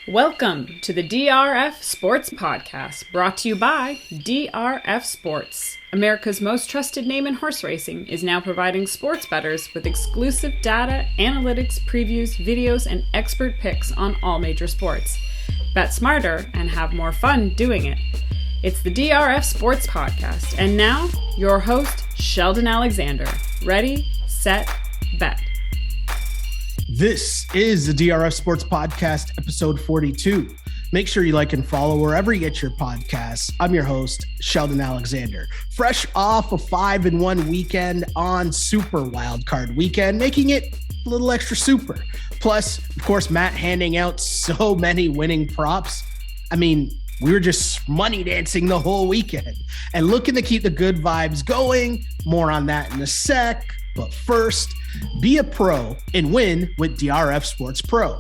Welcome to the DRF Sports Podcast, brought to you by DRF Sports. America's most trusted name in horse racing is now providing sports bettors with exclusive data, analytics, previews, videos, and expert picks on all major sports. Bet smarter and have more fun doing it. It's the DRF Sports Podcast, and now your host, Sheldon Alexander. Ready, set, bet. This is the DRF Sports Podcast, episode 42. Make sure you like and follow wherever you get your podcasts. I'm your host, Sheldon Alexander. Fresh off a 5-1 weekend on Super Wildcard weekend, making it a little extra super. Plus, of course, Matt handing out so many winning props. I mean, we were just money dancing the whole weekend and looking to keep the good vibes going. More on that in a sec. But first, be a pro and win with DRF Sports Pro.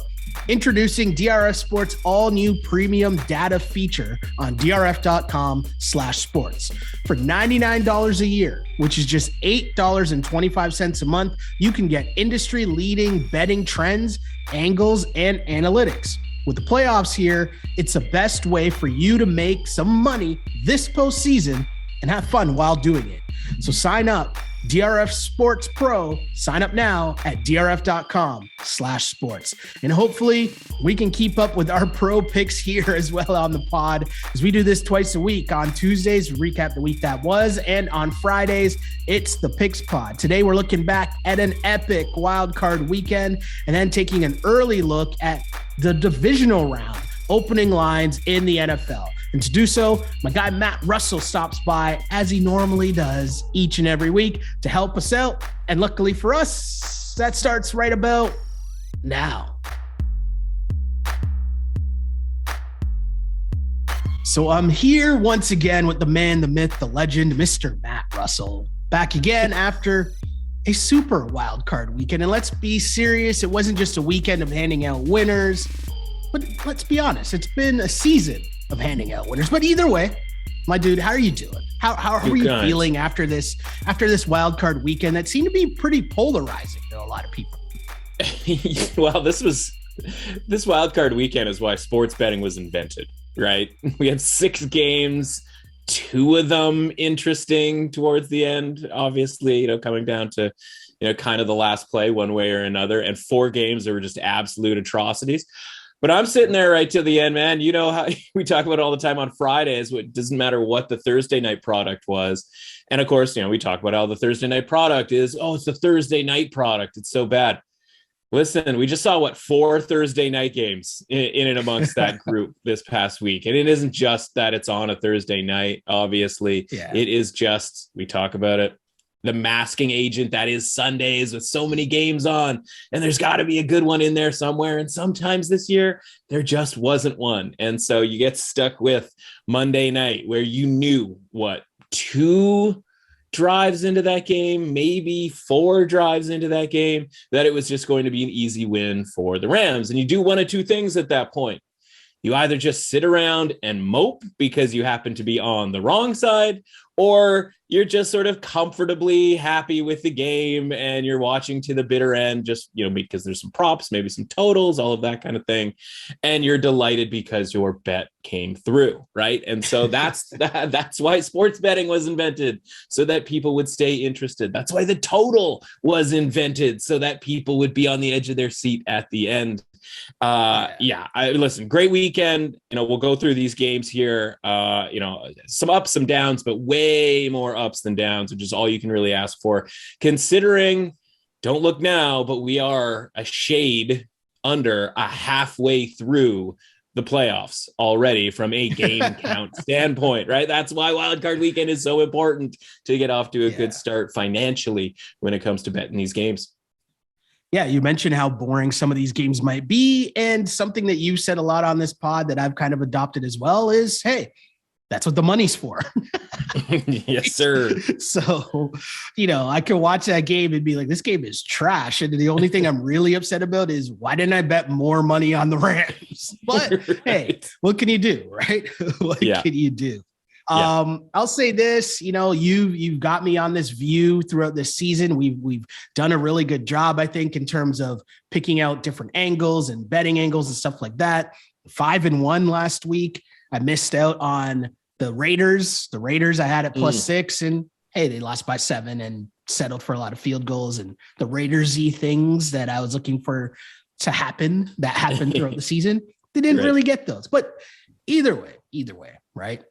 Introducing DRF Sports' all-new premium data feature on drf.com/sports. For $99 a year, which is just $8.25 a month, you can get industry-leading betting trends, angles, and analytics. With the playoffs here, it's the best way for you to make some money this postseason and have fun while doing it. So sign up, DRF Sports Pro. Sign up now at drf.com/sports. And hopefully we can keep up with our pro picks here as well on the pod, as we do this twice a week. On Tuesdays, we recap the week that was, and on Fridays, it's the picks pod. Today, we're looking back at an epic wildcard weekend and then taking an early look at the divisional round, opening lines in the NFL. And to do so, my guy Matt Russell stops by, as he normally does each and every week, to help us out. And luckily for us, that starts right about now. So I'm here once again with the man, the myth, the legend, Mr. Matt Russell. Back again after a super wild card weekend. And let's be serious, it wasn't just a weekend of handing out winners, but let's be honest, it's been a season of handing out winners. But either way, my dude, how are you doing? How are you feeling after this wild card weekend that seemed to be pretty polarizing to a lot of people? Well, this wild card weekend is why sports betting was invented, right? We had 6 games, 2 of them interesting towards the end, obviously, coming down to, kind of the last play one way or another, and 4 games that were just absolute atrocities. But I'm sitting there right to the end, man. You know how we talk about it all the time on Fridays. It doesn't matter what the Thursday night product was. And of course, we talk about how the Thursday night product is, it's the Thursday night product. It's so bad. Listen, we just saw 4 Thursday night games in and amongst that group this past week. And it isn't just that it's on a Thursday night, obviously. Yeah. It is just, we talk about it, the masking agent that is Sundays with so many games on, and there's got to be a good one in there somewhere. And sometimes this year there just wasn't one. And so you get stuck with Monday night where you knew 2 drives into that game, maybe 4 drives into that game, that it was just going to be an easy win for the Rams. And you do one of 2 things at that point. You either just sit around and mope because you happen to be on the wrong side, or you're just sort of comfortably happy with the game and you're watching to the bitter end, just, because there's some props, maybe some totals, all of that kind of thing. And you're delighted because your bet came through, right? And so that's why sports betting was invented, so that people would stay interested. That's why the total was invented, so that people would be on the edge of their seat at the end. Listen, great weekend. We'll go through these games here. Some ups, some downs, but way more ups than downs, which is all you can really ask for, considering, don't look now, but we are a shade under a halfway through the playoffs already from a game count standpoint, right? That's why wildcard weekend is so important, to get off to a good start financially when it comes to betting these games. Yeah, you mentioned how boring some of these games might be. And something that you said a lot on this pod that I've kind of adopted as well is, hey, that's what the money's for. Yes, sir. So, I can watch that game and be like, this game is trash. And the only thing I'm really upset about is, why didn't I bet more money on the Rams? But right. Hey, what can you do, right? What can you do? I'll say this, you've got me on this view throughout this season. We've done a really good job, I think, in terms of picking out different angles and betting angles and stuff like that. 5-1 last week. I missed out on the Raiders. The Raiders I had at +6, and hey, they lost by 7 and settled for a lot of field goals and the Raiders-y things that I was looking for to happen that happened throughout the season. They didn't really get those, but either way, right?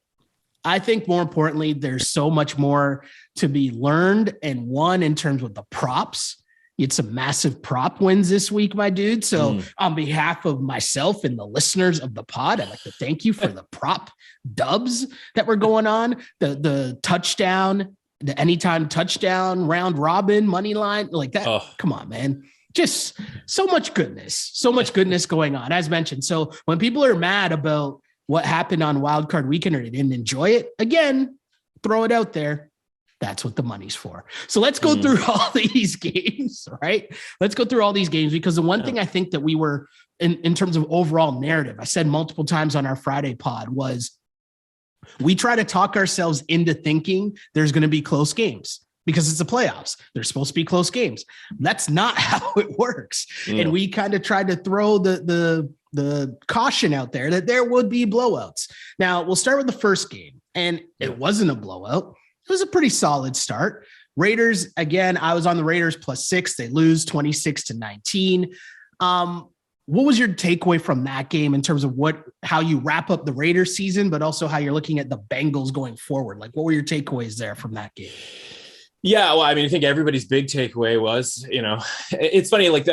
I think more importantly, there's so much more to be learned and won in terms of the props. You had some massive prop wins this week, my dude. So on behalf of myself and the listeners of the pod, I'd like to thank you for the prop dubs that were going on. The touchdown, the anytime touchdown, round robin, money line, like that. Oh. Come on, man. Just so much goodness going on, as mentioned. So when people are mad about what happened on Wildcard weekend or they didn't enjoy it, again, throw it out there. That's what the money's for. So let's go through all these games, right? Let's go through all these games, because the one thing I think that we were in terms of overall narrative, I said multiple times on our Friday pod, was we try to talk ourselves into thinking there's going to be close games because it's the playoffs. There's supposed to be close games. That's not how it works. And we kind of tried to throw the caution out there that there would be blowouts. Now we'll start with the first game, and it wasn't a blowout. It was a pretty solid start. Raiders, again, I was on the Raiders +6. They lose 26-19. What was your takeaway from that game in terms of how you wrap up the Raiders season, but also how you're looking at the Bengals going forward? Like, what were your takeaways there from that game? Yeah, well, I mean, I think everybody's big takeaway was, it's funny, like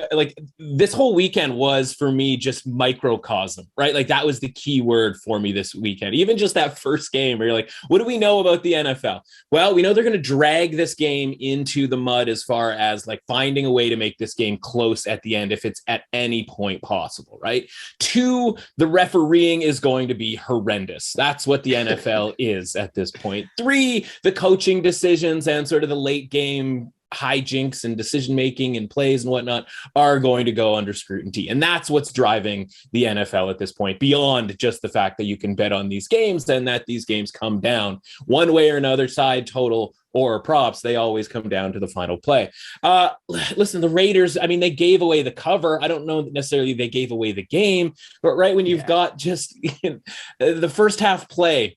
this whole weekend was for me just microcosm, right? Like that was the key word for me this weekend. Even just that first game where you're like, what do we know about the NFL? Well, we know they're going to drag this game into the mud as far as like finding a way to make this game close at the end if it's at any point possible, right? 2, the refereeing is going to be horrendous. That's what the NFL is at this point. 3, the coaching decisions and sort of the late game hijinks and decision-making and plays and whatnot are going to go under scrutiny. And that's what's driving the NFL at this point, beyond just the fact that you can bet on these games and that these games come down one way or another, side, total, or props. They always come down to the final play. Listen, the Raiders, I mean, they gave away the cover. I don't know that necessarily they gave away the game, but right when you've got just the first half play,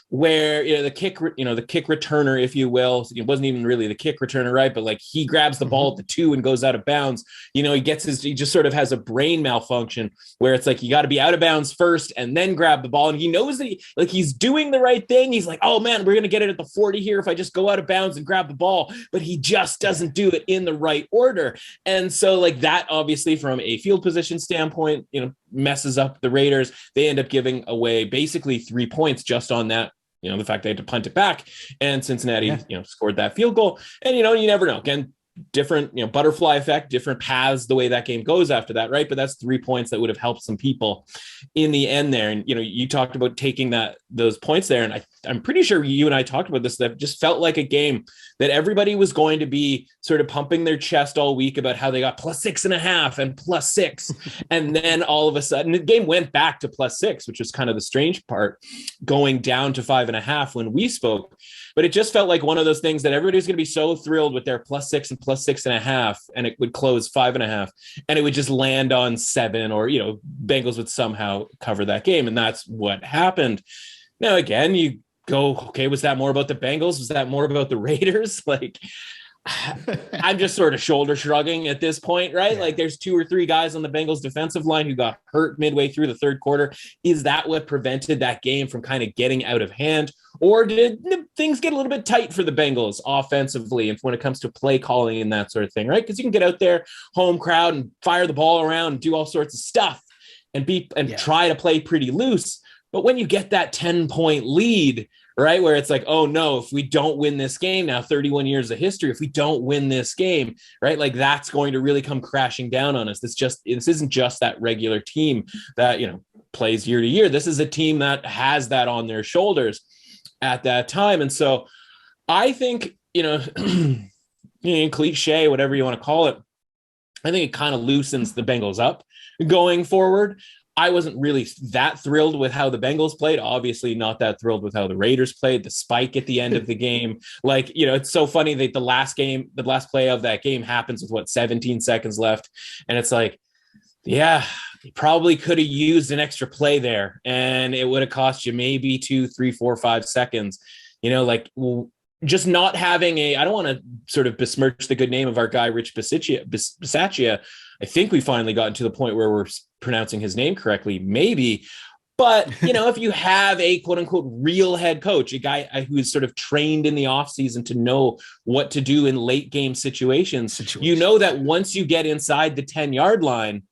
where the kick returner, if you will, it wasn't even really the kick returner, right? But like he grabs the ball at the 2 and goes out of bounds. He just sort of has a brain malfunction where it's like you got to be out of bounds first and then grab the ball. And he knows that he's doing the right thing. He's like, oh man, we're gonna get it at the 40 here if I just go out of bounds and grab the ball. But he just doesn't do it in the right order. And so like that, obviously, from a field position standpoint, messes up the Raiders. They end up giving away basically 3 points just on that. The fact they had to punt it back, and Cincinnati, scored that field goal. And, you never know. Again, different, butterfly effect, different paths, the way that game goes after that, right? But that's 3 points that would have helped some people in the end there. And, you talked about taking those points there. And I'm pretty sure you and I talked about this, that just felt like a game that everybody was going to be sort of pumping their chest all week about how they got +6.5 and +6. And then all of a sudden the game went back to +6, which was kind of the strange part, going down to 5.5 when we spoke. But it just felt like one of those things that everybody's going to be so thrilled with their +6 and +6.5, and it would close 5.5, and it would just land on 7, or, Bengals would somehow cover that game. And that's what happened. Now, again, you go, okay, was that more about the Bengals? Was that more about the Raiders? Like, I'm just sort of shoulder shrugging at this point, right? Yeah. Like there's 2 or 3 guys on the Bengals defensive line who got hurt midway through the third quarter. Is that what prevented that game from kind of getting out of hand? Or did things get a little bit tight for the Bengals offensively and when it comes to play calling and that sort of thing, right? Because you can get out there, home crowd, and fire the ball around and do all sorts of stuff and try to play pretty loose. But when you get that 10-point lead, right, where it's like, oh no, if we don't win this game, now 31 years of history, if we don't win this game, right, like that's going to really come crashing down on us. This isn't just that regular team that, plays year to year. This is a team that has that on their shoulders at that time. And so I think, cliche, whatever you want to call it, I think it kind of loosens the Bengals up going forward. I wasn't really that thrilled with how the Bengals played. Obviously not that thrilled with how the Raiders played. The spike at the end of the game. Like, it's so funny that the last play of that game happens with 17 seconds left. And it's like, yeah, you probably could have used an extra play there and it would have cost you maybe 2, 3, 4, 5 seconds, just not having I don't want to sort of besmirch the good name of our guy, Rich Bisaccia. I think we finally gotten to the point where we're pronouncing his name correctly, maybe. But, if you have a quote unquote real head coach, a guy who is sort of trained in the offseason to know what to do in late game situations, that once you get inside the 10-yard line,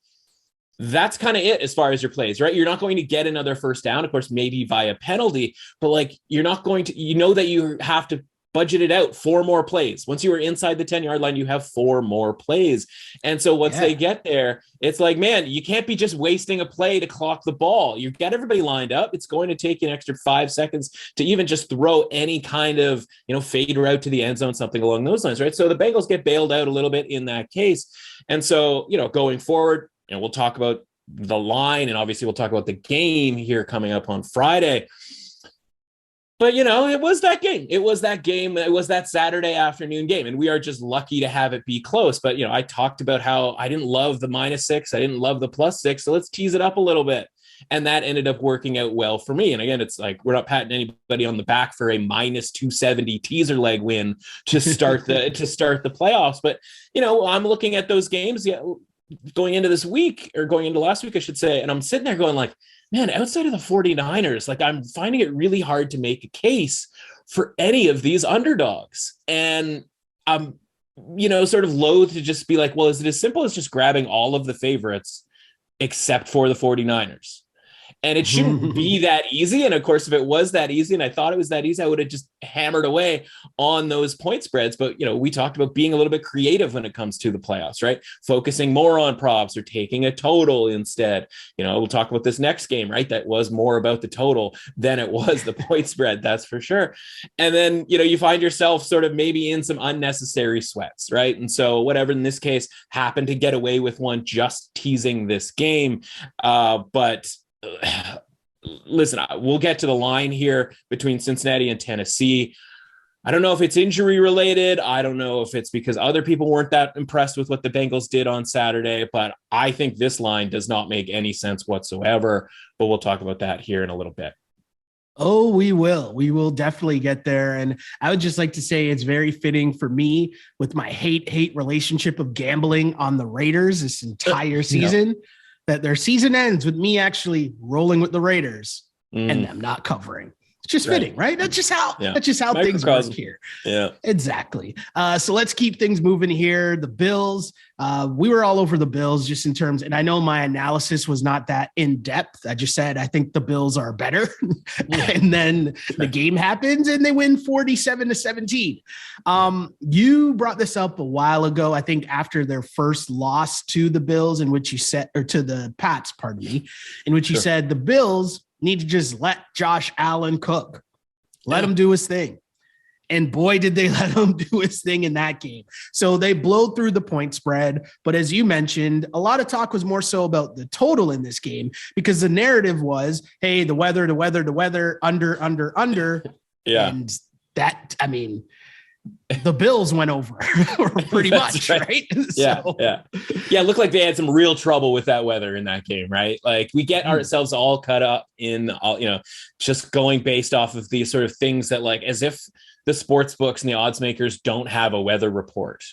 that's kind of it as far as your plays, right? You're not going to get another first down, of course, maybe via penalty, but you're not going to, that you have to budget it out 4 more plays. Once you are inside the 10-yard line, you have 4 more plays. And so once they get there, it's like, man, you can't be just wasting a play to clock the ball. You've got everybody lined up. It's going to take you an extra 5 seconds to even just throw any kind of, fade route to the end zone, something along those lines, right? So the Bengals get bailed out a little bit in that case. And so, going forward, we'll talk about the line and obviously we'll talk about the game here coming up on Friday. But, it was that game. It was that Saturday afternoon game. And we are just lucky to have it be close. But, I talked about how I didn't love the -6. I didn't love the +6. So let's tease it up a little bit. And that ended up working out well for me. And again, it's like, we're not patting anybody on the back for a -270 teaser leg win to start the playoffs. But, I'm looking at those games going into this week, or going into last week, I should say. And I'm sitting there going like, man, outside of the 49ers, I'm finding it really hard to make a case for any of these underdogs. And I'm, sort of loath to just be like, well, is it as simple as just grabbing all of the favorites except for the 49ers? And it shouldn't be that easy. And of course, if it was that easy, and I thought it was that easy, I would have just hammered away on those point spreads. But, we talked about being a little bit creative when it comes to the playoffs, right? Focusing more on props or taking a total instead. We'll talk about this next game, right? That was more about the total than it was the point spread. That's for sure. And then, you find yourself sort of maybe in some unnecessary sweats, right? And so whatever in this case happened to get away with one, just teasing this game. But listen, we'll get to the line here between Cincinnati and Tennessee. I don't know if it's injury related. I don't know if it's because other people weren't that impressed with what the Bengals did on Saturday, but I think this line does not make any sense whatsoever. But we'll talk about that here in a little bit. Oh, we will. We will definitely get there. And I would just like to say it's very fitting for me with my hate relationship of gambling on the Raiders this entire season. That their season ends with me actually rolling with the Raiders and them not covering. It's just fitting, right? That's just how things work here. Yeah, exactly. So let's keep things moving here. The Bills, we were all over the Bills just in terms, and I know my analysis was not that in depth. I just said, I think the Bills are better. And then the game happens and they win 47-17. You brought this up a while ago, I think after their first loss to the Bills, in which you said, or to the Pats, pardon me, in which you said the Bills need to just let Josh Allen cook. Let him do his thing. And boy, did they let him do his thing in that game. So they blow through the point spread. But as you mentioned, a lot of talk was more so about the total in this game because the narrative was, hey, the weather, under. Yeah. And that, I mean, the Bills went over pretty much, right? Yeah, yeah. It looked like they had some real trouble with that weather in that game, right? Like we get ourselves all cut up in, just going based off of these sort of things that like, as if the sports books and the odds makers don't have a weather report,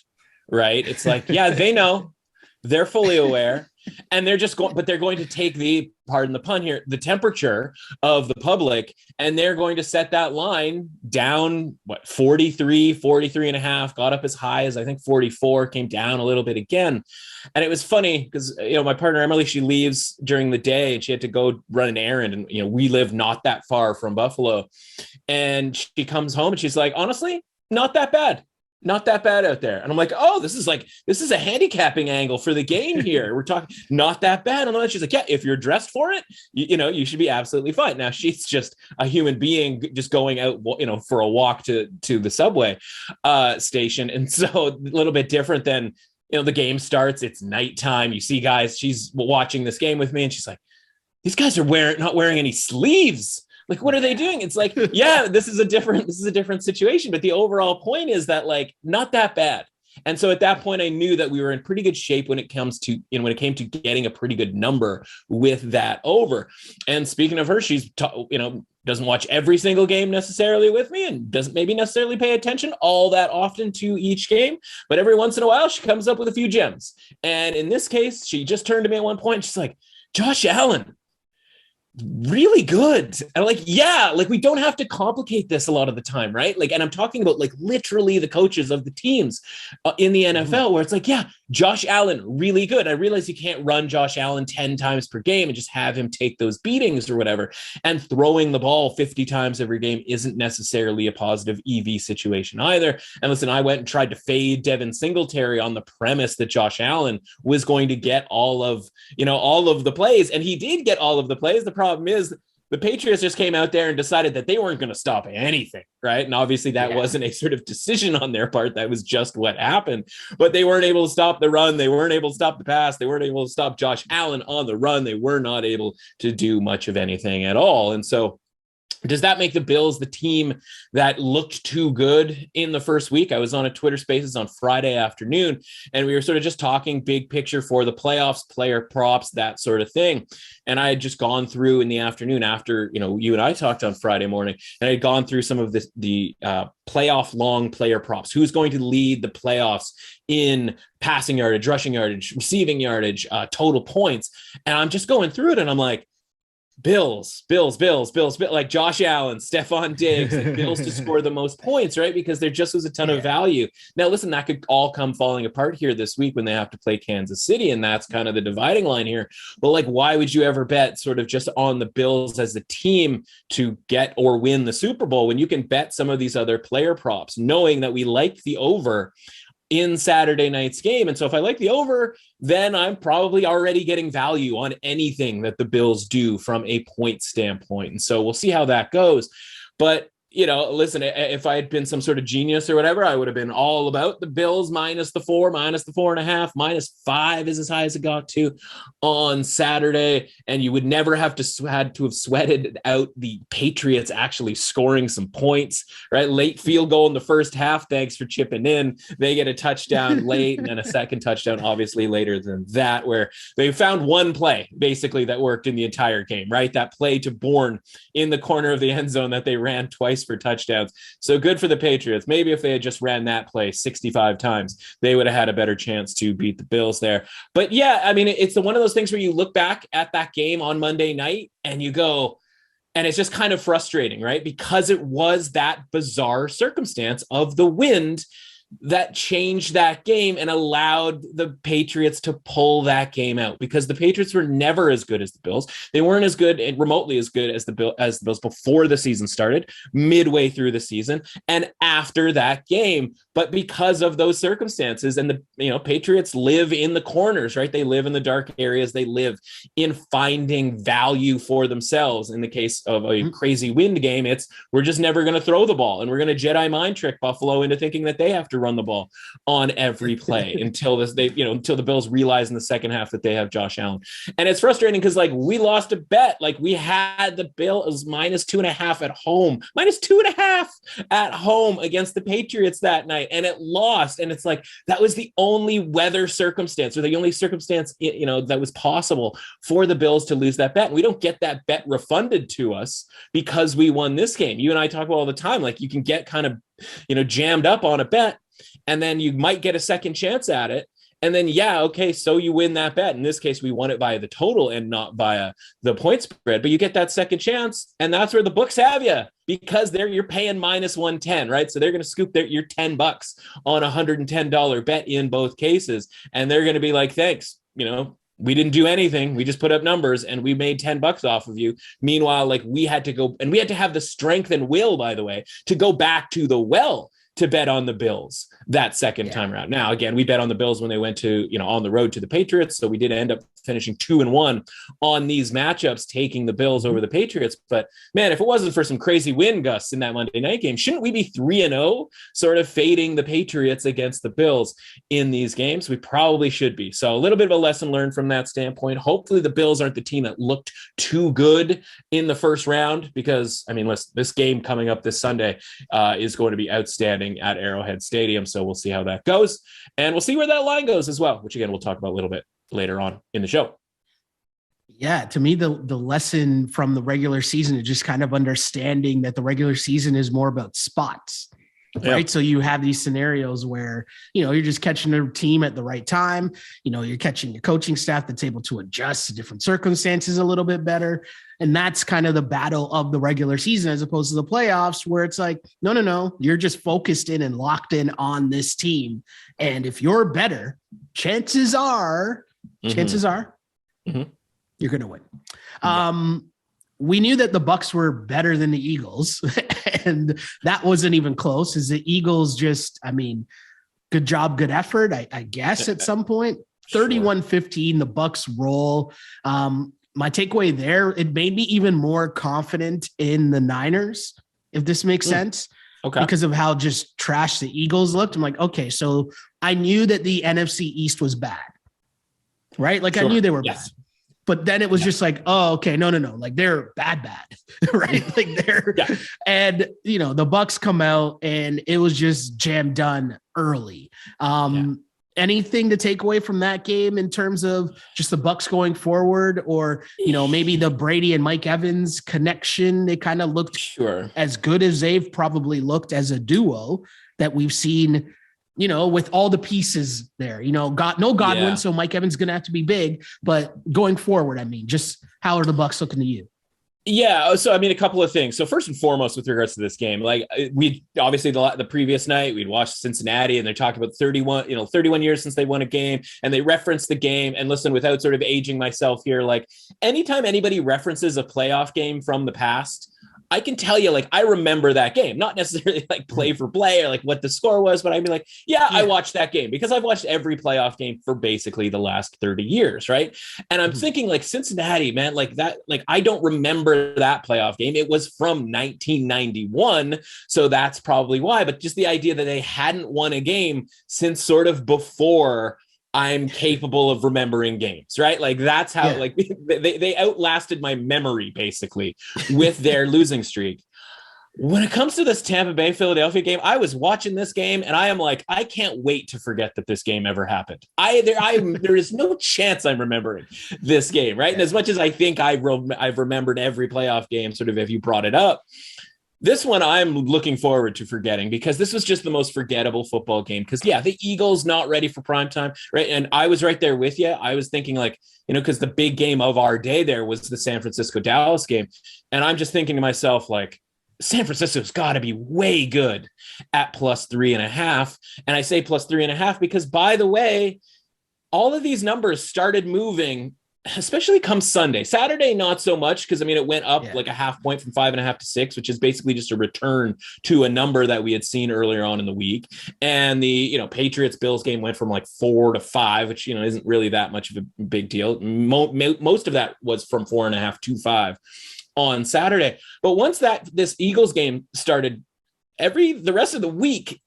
right? It's like, yeah, they know, they're fully aware. And they're just going, but they're going to take the, pardon the pun here, the temperature of the public, and they're going to set that line down, 43 and a half, got up as high as I think 44, came down a little bit again. And it was funny because, my partner, Emily, she leaves during the day and she had to go run an errand. And, we live not that far from Buffalo. And she comes home and she's like, honestly, not that bad. Not that bad out there. And I'm like, oh, this is a handicapping angle for the game here. We're talking not that bad. And then she's like, yeah, if you're dressed for it, you should be absolutely fine. Now she's just a human being just going out, for a walk to the subway station. And so a little bit different than, the game starts, it's nighttime. You see guys, she's watching this game with me and she's like, these guys are not wearing any sleeves. Like, what are they doing? It's like, yeah, this is a different situation. But the overall point is that, like, not that bad. And so at that point, I knew that we were in pretty good shape when it came to getting a pretty good number with that over. And speaking of her, she's, doesn't watch every single game necessarily with me and doesn't maybe necessarily pay attention all that often to each game. But every once in a while, she comes up with a few gems. And in this case, she just turned to me at one point. She's like, Josh Allen, really good. And like, yeah, like we don't have to complicate this a lot of the time, right? Like, and I'm talking about like literally the coaches of the teams in the NFL where it's like, yeah, Josh Allen, really good. I realize you can't run Josh Allen 10 times per game and just have him take those beatings or whatever. And throwing the ball 50 times every game isn't necessarily a positive EV situation either. And listen, I went and tried to fade Devin Singletary on the premise that Josh Allen was going to get all of the plays. And he did get all of the plays. The problem is the Patriots just came out there and decided that they weren't going to stop anything, right? And obviously that wasn't a sort of decision on their part. That was just what happened. But they weren't able to stop the run. They weren't able to stop the pass. They weren't able to stop Josh Allen on the run. They were not able to do much of anything at all. And so does that make the Bills the team that looked too good in the first week? I was on a Twitter Spaces on Friday afternoon, and we were sort of just talking big picture for the playoffs, player props, that sort of thing. And I had just gone through in the afternoon after, you and I talked on Friday morning, and I had gone through some of the playoff long player props. Who's going to lead the playoffs in passing yardage, rushing yardage, receiving yardage, total points? And I'm just going through it, and I'm like, Bills, like Josh Allen, Stephon Diggs, like Bills to score the most points, right? Because there just was a ton of value. Now, listen, that could all come falling apart here this week when they have to play Kansas City, and that's kind of the dividing line here. But like, why would you ever bet sort of just on the Bills as the team to get or win the Super Bowl when you can bet some of these other player props, knowing that we like the over in Saturday night's game? And so if I like the over, then I'm probably already getting value on anything that the Bills do from a point standpoint. And so we'll see how that goes. But listen, if I had been some sort of genius or whatever, I would have been all about the Bills minus the 4, minus the 4.5, -5 is as high as it got to on Saturday. And you would never have sweated out the Patriots actually scoring some points, right? Late field goal in the first half. Thanks for chipping in. They get a touchdown late and then a second touchdown, obviously later than that, where they found one play basically that worked in the entire game, right? That play to Bourne in the corner of the end zone that they ran twice for touchdowns. So good for the Patriots. Maybe if they had just ran that play 65 times, they would have had a better chance to beat the Bills there. But yeah, I mean, it's one of those things where you look back at that game on Monday night and you go, and it's just kind of frustrating, right? Because it was that bizarre circumstance of the wind that changed that game and allowed the Patriots to pull that game out, because the Patriots were never as good as the Bills. They weren't as good and remotely as good as the Bills before the season started, midway through the season, and after that game. But because of those circumstances, and the Patriots live in the corners, right? They live in the dark areas. They live in finding value for themselves. In the case of a crazy wind game, we're just never going to throw the ball, and we're going to Jedi mind trick Buffalo into thinking that they have to run the ball on every play until the Bills realize in the second half that they have Josh Allen. And it's frustrating because like we lost a bet. Like we had the Bills -2.5 at home, -2.5 at home against the Patriots that night, and it lost. And it's like, that was the only weather circumstance, or the only circumstance, that was possible for the Bills to lose that bet. And we don't get that bet refunded to us because we won this game. You and I talk about all the time, like you can get kind of, jammed up on a bet, and then you might get a second chance at it. And then, so you win that bet. In this case, we won it via the total and not via the point spread. But you get that second chance, and that's where the books have you, because you're paying -110, right? So they're going to scoop your $10 on a $110 bet in both cases, and they're going to be like, thanks, we didn't do anything. We just put up numbers and we made $10 off of you. Meanwhile, like we had to go, and we had to have the strength and will, by the way, to go back to the well to bet on the Bills that second time around. Now, again, we bet on the Bills when they went to, on the road to the Patriots. So we did end up finishing 2-1 on these matchups, taking the Bills over the Patriots. But man, if it wasn't for some crazy wind gusts in that Monday night game, shouldn't we be 3-0, sort of fading the Patriots against the Bills in these games? We probably should be. So a little bit of a lesson learned from that standpoint. Hopefully the Bills aren't the team that looked too good in the first round, because this game coming up this Sunday is going to be outstanding at Arrowhead Stadium. So we'll see how that goes, and we'll see where that line goes as well, which again, we'll talk about a little bit later on in the show. Yeah, to me, the lesson from the regular season is just kind of understanding that the regular season is more about spots, right? So you have these scenarios where, you're just catching a team at the right time. You're catching your coaching staff that's able to adjust to different circumstances a little bit better. And that's kind of the battle of the regular season, as opposed to the playoffs, where it's like, no, you're just focused in and locked in on this team. And if you're better, chances are you're going to win. We knew that the Bucs were better than the Eagles, and that wasn't even close. Is the Eagles just, good job, good effort, I guess, at some point. 31-15, the Bucs roll. My takeaway there, it made me even more confident in the Niners, if this makes sense. Okay. Because of how just trash the Eagles looked. I'm like, okay, so I knew that the NFC East was bad, right? Like I knew they were bad. But then it was just like, oh, okay, no. Like they're bad, right? Like they're, and the Bucs come out and it was just jam done early. Anything to take away from that game in terms of just the Bucs going forward, or, maybe the Brady and Mike Evans connection? They kind of looked as good as they've probably looked as a duo that we've seen, with all the pieces there, no Godwin. So Mike Evans is going to have to be big, but going forward, just how are the Bucs looking to you? Yeah. So, a couple of things. So first and foremost, with regards to this game, like we obviously the previous night we'd watched Cincinnati and they're talking about 31 years since they won a game, and they referenced the game. And listen, without sort of aging myself here, like anytime anybody references a playoff game from the past, I can tell you, like, I remember that game, not necessarily like play for play or like what the score was, but I'd be like, I watched that game because I've watched every playoff game for basically the last 30 years. Right. And I'm thinking like Cincinnati, man, like that, like, I don't remember that playoff game. It was from 1991. So that's probably why, but just the idea that they hadn't won a game since sort of before I'm capable of remembering games, right? Like that's how, like they outlasted my memory basically with their losing streak. When it comes to this Tampa Bay Philadelphia game, I was watching this game and I am like, I can't wait to forget that this game ever happened. There is no chance I'm remembering this game, right? And as much as I think I've remembered every playoff game, sort of, if you brought it up, this one I'm looking forward to forgetting, because this was just the most forgettable football game. Because the Eagles not ready for primetime, right? And I was right there with you. I was thinking like, because the big game of our day there was the San Francisco-Dallas game. And I'm just thinking to myself, like, San Francisco's got to be way good at +3.5. And I say +3.5 because, by the way, all of these numbers started moving, especially come Sunday. Saturday, not so much, because it went up like a half point from 5.5 to 6, which is basically just a return to a number that we had seen earlier on in the week. And the Patriots Bills game went from like 4 to 5, which isn't really that much of a big deal. Most of that was from 4.5 to 5 on Saturday. But once this Eagles game started, the rest of the week,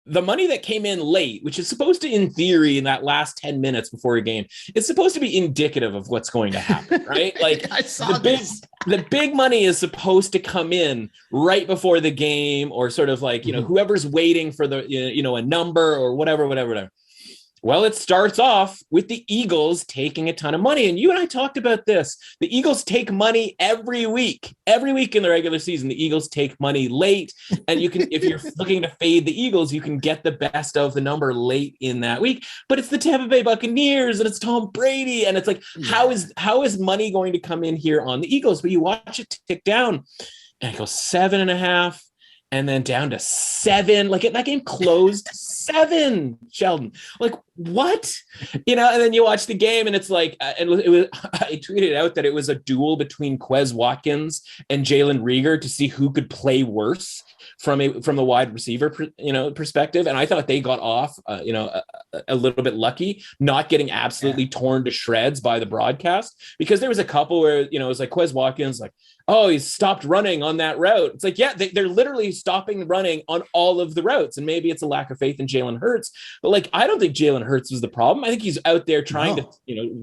the money that came in late, which is supposed to, in theory, in that last 10 minutes before a game, it's supposed to be indicative of what's going to happen, right? Like the big money is supposed to come in right before the game, or sort of like, whoever's waiting for the, a number or whatever. Well, it starts off with the Eagles taking a ton of money. And you and I talked about this. The Eagles take money every week. Every week in the regular season, the Eagles take money late. And you can, if you're looking to fade the Eagles, you can get the best of the number late in that week. But it's the Tampa Bay Buccaneers and it's Tom Brady. And it's like, how is money going to come in here on the Eagles? But you watch it tick down and it goes 7.5. And then down to 7. Like that game closed 7, Sheldon. Like, what? And then you watch the game and it's like, I tweeted out that it was a duel between Quez Watkins and Jalen Reagor to see who could play worse from the wide receiver, perspective. And I thought they got off, a little bit lucky, not getting absolutely torn to shreds by the broadcast, because there was a couple where, it was like Quez Watkins, like, oh, he's stopped running on that route. It's like, yeah, they're literally stopping running on all of the routes. And maybe it's a lack of faith in Jalen Hurts, but like, I don't think Jalen Hurts was the problem. I think he's out there trying to,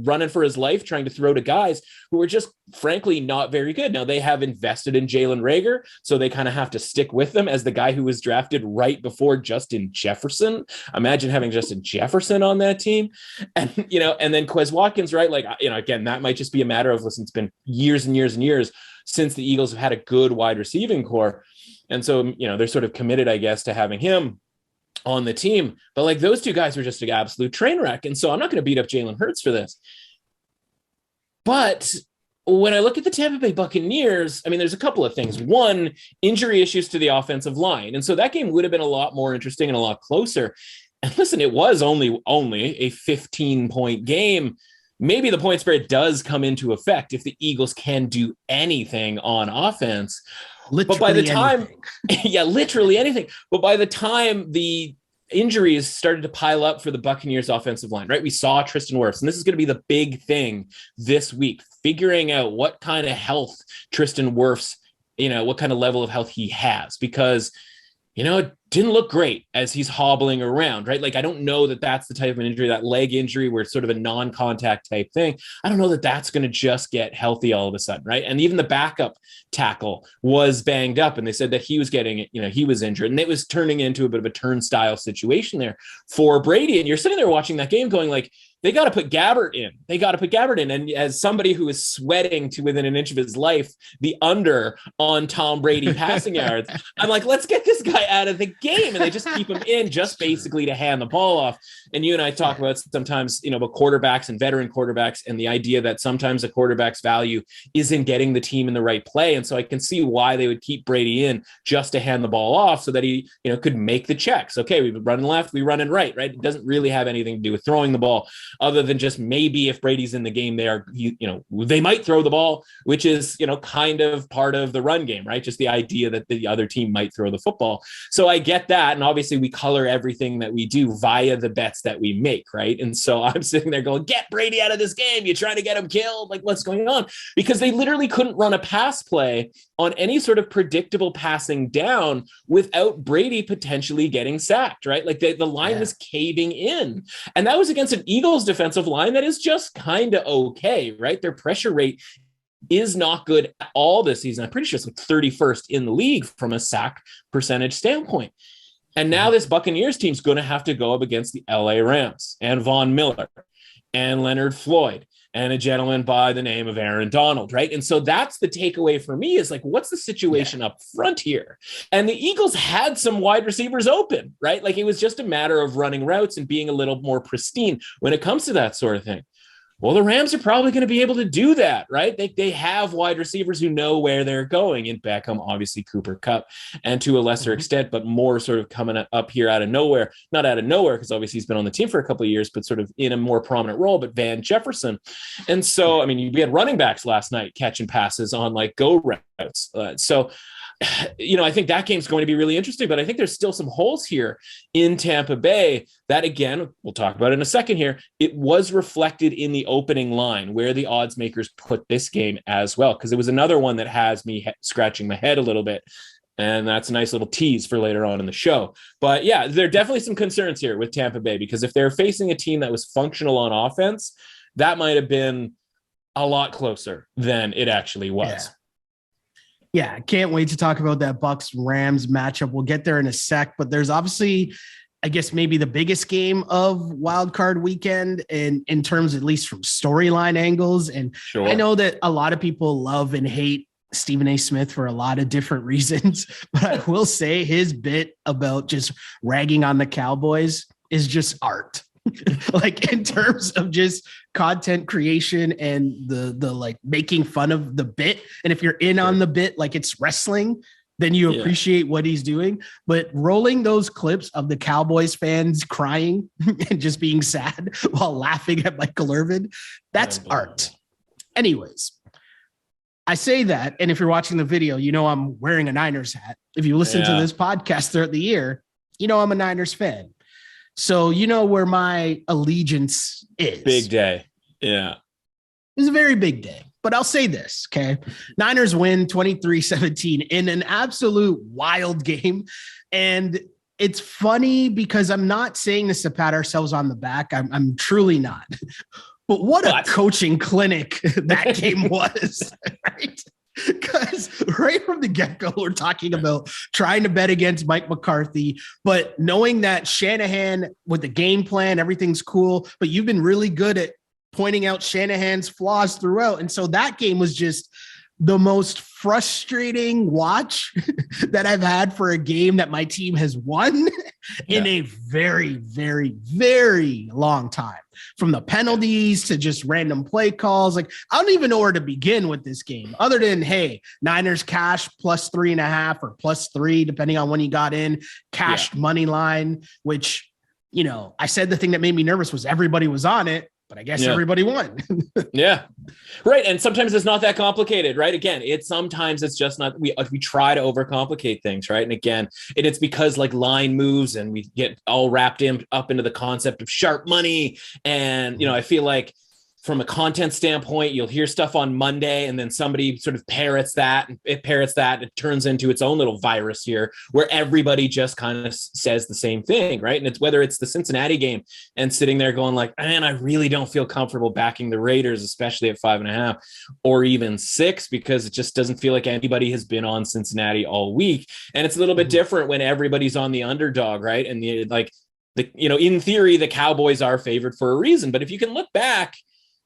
running for his life, trying to throw to guys who are just frankly not very good. Now they have invested in Jalen Reagor, so they kind of have to stick with them as the guy who was drafted right before Justin Jefferson. Imagine having Justin Jefferson on that team. And, and then Quez Watkins, right? Like, again, that might just be a matter of, listen, it's been years and years and years since the Eagles have had a good wide receiving core. And so, they're sort of committed, I guess, to having him on the team. But like, those two guys were just an absolute train wreck. And so I'm not going to beat up Jalen Hurts for this. But when I look at the Tampa Bay Buccaneers, I mean, there's a couple of things. One, injury issues to the offensive line. And so that game would have been a lot more interesting and a lot closer. And listen, it was only a 15-point game. Maybe the point spread does come into effect if the Eagles can do anything on offense. Literally, but by the time, literally anything. But by the time the injuries started to pile up for the Buccaneers offensive line, right? We saw Tristan Wirfs, and this is going to be the big thing this week, figuring out what kind of health Tristan Wirfs, what kind of level of health he has, because it didn't look great as he's hobbling around, right? Like, I don't know that that's the type of an injury, that leg injury where it's sort of a non-contact type thing. I don't know that that's going to just get healthy all of a sudden, right? And even the backup tackle was banged up, and they said that he was getting, he was injured, and it was turning into a bit of a turnstile situation there for Brady. And you're sitting there watching that game going like, they got to put Gabbert in. And as somebody who is sweating to within an inch of his life, the under on Tom Brady passing yards, I'm like, let's get this guy out of the game. And they just keep him in just basically to hand the ball off. And you and I talk about sometimes, about quarterbacks and veteran quarterbacks, and the idea that sometimes a quarterback's value is in getting the team in the right play. And so I can see why they would keep Brady in just to hand the ball off so that he, could make the checks. Okay, we run left, we run in right? It doesn't really have anything to do with throwing the ball, other than just maybe if Brady's in the game, they might throw the ball, which is, kind of part of the run game, right? Just the idea that the other team might throw the football. So I get that. And obviously we color everything that we do via the bets that we make, right? And so I'm sitting there going, get Brady out of this game. You're trying to get him killed. Like, what's going on? Because they literally couldn't run a pass play on any sort of predictable passing down without Brady potentially getting sacked, right? Like the line was caving in. And that was against an Eagles defensive line that is just kind of okay, right? Their pressure rate is not good at all this season. I'm pretty sure it's like 31st in the league from a sack percentage standpoint. And now this Buccaneers team's going to have to go up against the LA Rams and Von Miller and Leonard Floyd and a gentleman by the name of Aaron Donald, right? And so that's the takeaway for me, is like, what's the situation up front here? And the Eagles had some wide receivers open, right? Like, it was just a matter of running routes and being a little more pristine when it comes to that sort of thing. Well, the Rams are probably going to be able to do that, right? They have wide receivers who know where they're going in Beckham, obviously Cooper Kupp, and to a lesser extent, but more sort of coming up here out of nowhere, not out of nowhere, because obviously he's been on the team for a couple of years, but sort of in a more prominent role, but Van Jefferson. And so, I mean, we had running backs last night catching passes on like go routes. I think that game's going to be really interesting, but I think there's still some holes here in Tampa Bay that, again, we'll talk about in a second here. It was reflected in the opening line where the odds makers put this game as well, because it was another one that has me scratching my head a little bit. And that's a nice little tease for later on in the show. But yeah, there are definitely some concerns here with Tampa Bay, because if they're facing a team that was functional on offense, that might have been a lot closer than it actually was. Yeah, can't wait to talk about that Bucs-Rams matchup. We'll get there in a sec, but there's obviously, I guess, maybe the biggest game of Wildcard weekend in terms, at least from storyline angles. And sure, I know that a lot of people love and hate Stephen A. Smith for a lot of different reasons, but I will say his bit about just ragging on the Cowboys is just art. Like, in terms of just content creation and the like making fun of the bit. And if you're in on the bit, like it's wrestling, then you appreciate what he's doing. But rolling those clips of the Cowboys fans crying and just being sad while laughing at Michael Irvin, that's art. Anyways, I say that, and if you're watching the video, you know I'm wearing a Niners hat. If you listen to this podcast throughout the year, you know I'm a Niners fan. So you know where my allegiance is. Big day. Yeah. It was a very big day. But I'll say this, okay? Niners win 23-17 in an absolute wild game. And it's funny because I'm not saying this to pat ourselves on the back. I'm truly not. But what a coaching clinic that game was, right? Because right from the get-go, we're talking about trying to bet against Mike McCarthy, but knowing that Shanahan with the game plan, everything's cool, but you've been really good at pointing out Shanahan's flaws throughout. And so that game was just the most frustrating watch that I've had for a game that my team has won in a very, very, very long time. From the penalties to just random play calls. Like, I don't even know where to begin with this game other than, hey, Niners cash plus 3.5 or plus 3, depending on when you got in, cashed money line, which, you know, I said the thing that made me nervous was everybody was on it. But I guess everybody won. Right. And sometimes it's not that complicated, right? Again, sometimes it's just not, we try to overcomplicate things, right? And again, it's because like line moves and we get all wrapped up into the concept of sharp money. And, you know, I feel like from a content standpoint, you'll hear stuff on Monday and then somebody sort of parrots that and it turns into its own little virus here where everybody just kind of says the same thing, right? And it's whether it's the Cincinnati game and sitting there going like, man, I really don't feel comfortable backing the Raiders, especially at 5.5 or even 6, because it just doesn't feel like anybody has been on Cincinnati all week. And it's a little bit different when everybody's on the underdog, right? And in theory, the Cowboys are favored for a reason, but if you can look back,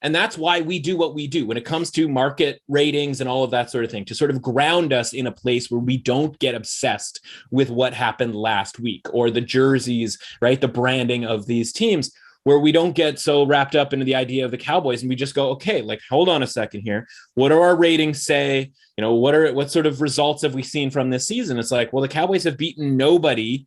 and that's why we do what we do when it comes to market ratings and all of that sort of thing, to sort of ground us in a place where we don't get obsessed with what happened last week or the jerseys, right? The branding of these teams, where we don't get so wrapped up into the idea of the Cowboys and we just go, okay, like, hold on a second here. What do our ratings say? You know, what sort of results have we seen from this season? It's like, well, the Cowboys have beaten nobody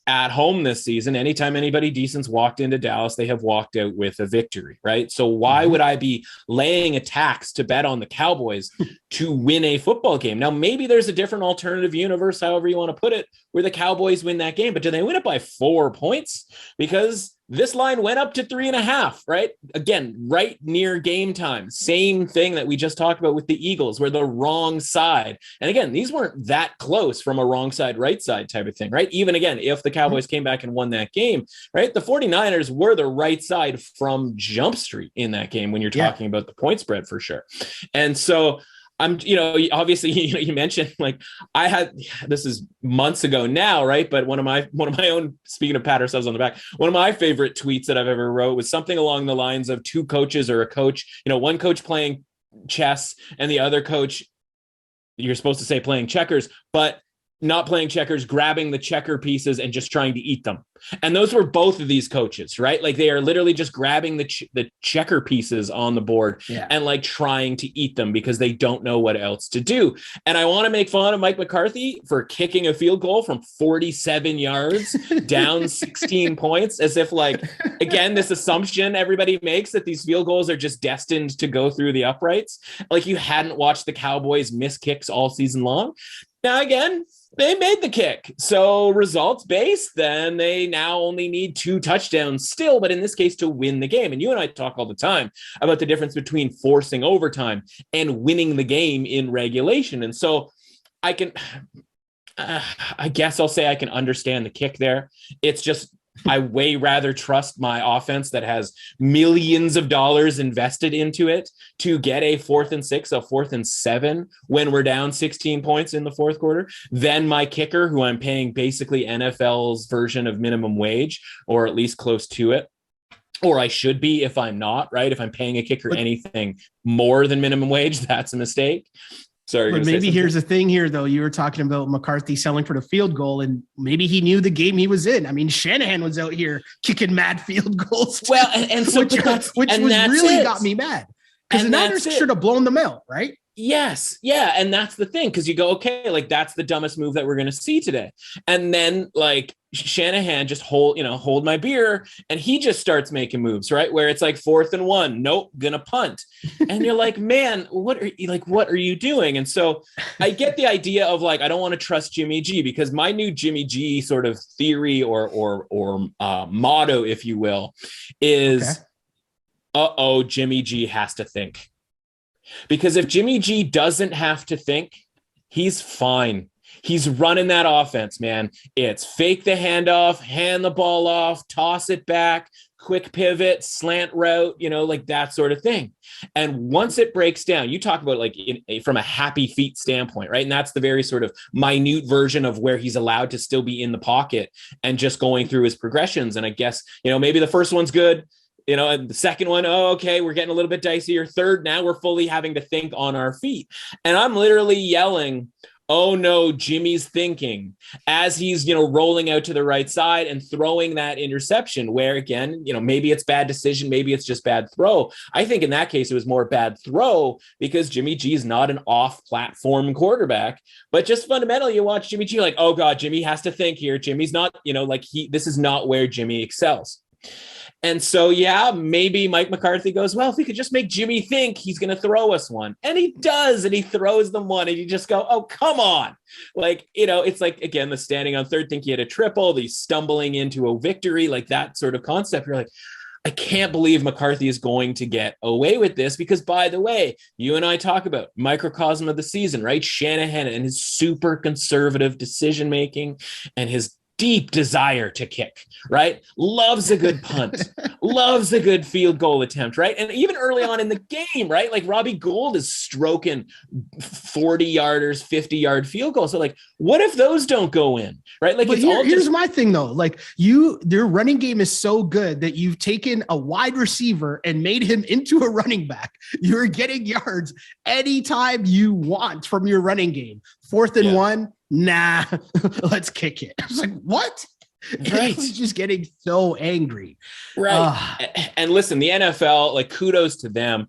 at home this season. Anytime anybody decent's walked into Dallas, they have walked out with a victory, right? So why would I be laying a tax to bet on the Cowboys to win a football game? Now, maybe there's a different alternative universe, however you want to put it, where the Cowboys win that game, but do they win it by 4 points? Because this line went up to 3.5, right? Again, right near game time. Same thing that we just talked about with the Eagles, where the wrong side. And again, these weren't that close from a wrong side, right side type of thing, right? Even again, if the Cowboys came back and won that game, right? The 49ers were the right side from Jump Street in that game when you're talking about the point spread for sure. And so obviously, you mentioned like this is months ago now, right? But one of my own, speaking of pat ourselves on the back, one of my favorite tweets that I've ever wrote was something along the lines of two coaches or a coach, one coach playing chess and the other coach, you're supposed to say playing checkers, but not playing checkers, grabbing the checker pieces and just trying to eat them. And those were both of these coaches, right? Like they are literally just grabbing the checker pieces on the board and like trying to eat them because they don't know what else to do. And I want to make fun of Mike McCarthy for kicking a field goal from 47 yards down 16 points, as if like, again, this assumption everybody makes that these field goals are just destined to go through the uprights. Like you hadn't watched the Cowboys miss kicks all season long. Now, again, they made the kick. So results based, then they now only need 2 touchdowns still, but in this case to win the game. And you and I talk all the time about the difference between forcing overtime and winning the game in regulation. And so I guess I'll say I can understand the kick there. It's just, I way rather trust my offense that has millions of dollars invested into it to get a 4th and 6, a 4th and 7 when we're down 16 points in the fourth quarter than my kicker, who I'm paying basically NFL's version of minimum wage, or at least close to it. Or I should be if I'm not, right? If I'm paying a kicker anything more than minimum wage, that's a mistake. Sorry, but maybe here's the thing here, though. You were talking about McCarthy selling for the field goal, and maybe he knew the game he was in. I mean, Shanahan was out here kicking mad field goals. Well, and so which really got me mad because the Niners should have blown them out, right? Yes. Yeah. And that's the thing. Cause you go, okay, like that's the dumbest move that we're going to see today. And then like Shanahan just hold my beer. And he just starts making moves, right? Where it's like 4th and 1, nope, gonna punt. And you're like, man, what are you doing? And so I get the idea of like, I don't want to trust Jimmy G, because my new Jimmy G sort of theory or motto, if you will, is, Jimmy G has to think. Because if Jimmy G doesn't have to think, he's fine. He's running that offense, man. It's fake the handoff, hand the ball off, toss it back, quick pivot, slant route, like that sort of thing. And once it breaks down, you talk about like from a happy feet standpoint, right? And that's the very sort of minute version of where he's allowed to still be in the pocket and just going through his progressions. And I guess, maybe the first one's good. And the second one, okay, we're getting a little bit dicey. Or third, now we're fully having to think on our feet. And I'm literally yelling, oh no, Jimmy's thinking, as he's, rolling out to the right side and throwing that interception where, again, maybe it's bad decision, maybe it's just bad throw. I think in that case, it was more bad throw because Jimmy G is not an off-platform quarterback, but just fundamentally, you watch Jimmy G like, oh God, Jimmy has to think here. Jimmy's not, this is not where Jimmy excels. And so, yeah, maybe Mike McCarthy goes, well, if we could just make Jimmy think, he's going to throw us one. And he does, and he throws them one, and you just go, oh, come on. Like, it's like, again, the standing on third, think he had a triple, the stumbling into a victory, like that sort of concept. You're like, I can't believe McCarthy is going to get away with this because, by the way, you and I talk about microcosm of the season, right? Shanahan and his super conservative decision-making and his deep desire to kick, right? Loves a good punt, loves a good field goal attempt, right? And even early on in the game, right? Like Robbie Gould is stroking 40-yarders, 50-yard field goals. So like, what if those don't go in, right? Like, here's my thing though. Like their running game is so good that you've taken a wide receiver and made him into a running back. You're getting yards anytime you want from your running game. 4th and 1. Nah, let's kick it. I was like, what? Right. I was just getting so angry. Right. And listen, the NFL, like kudos to them.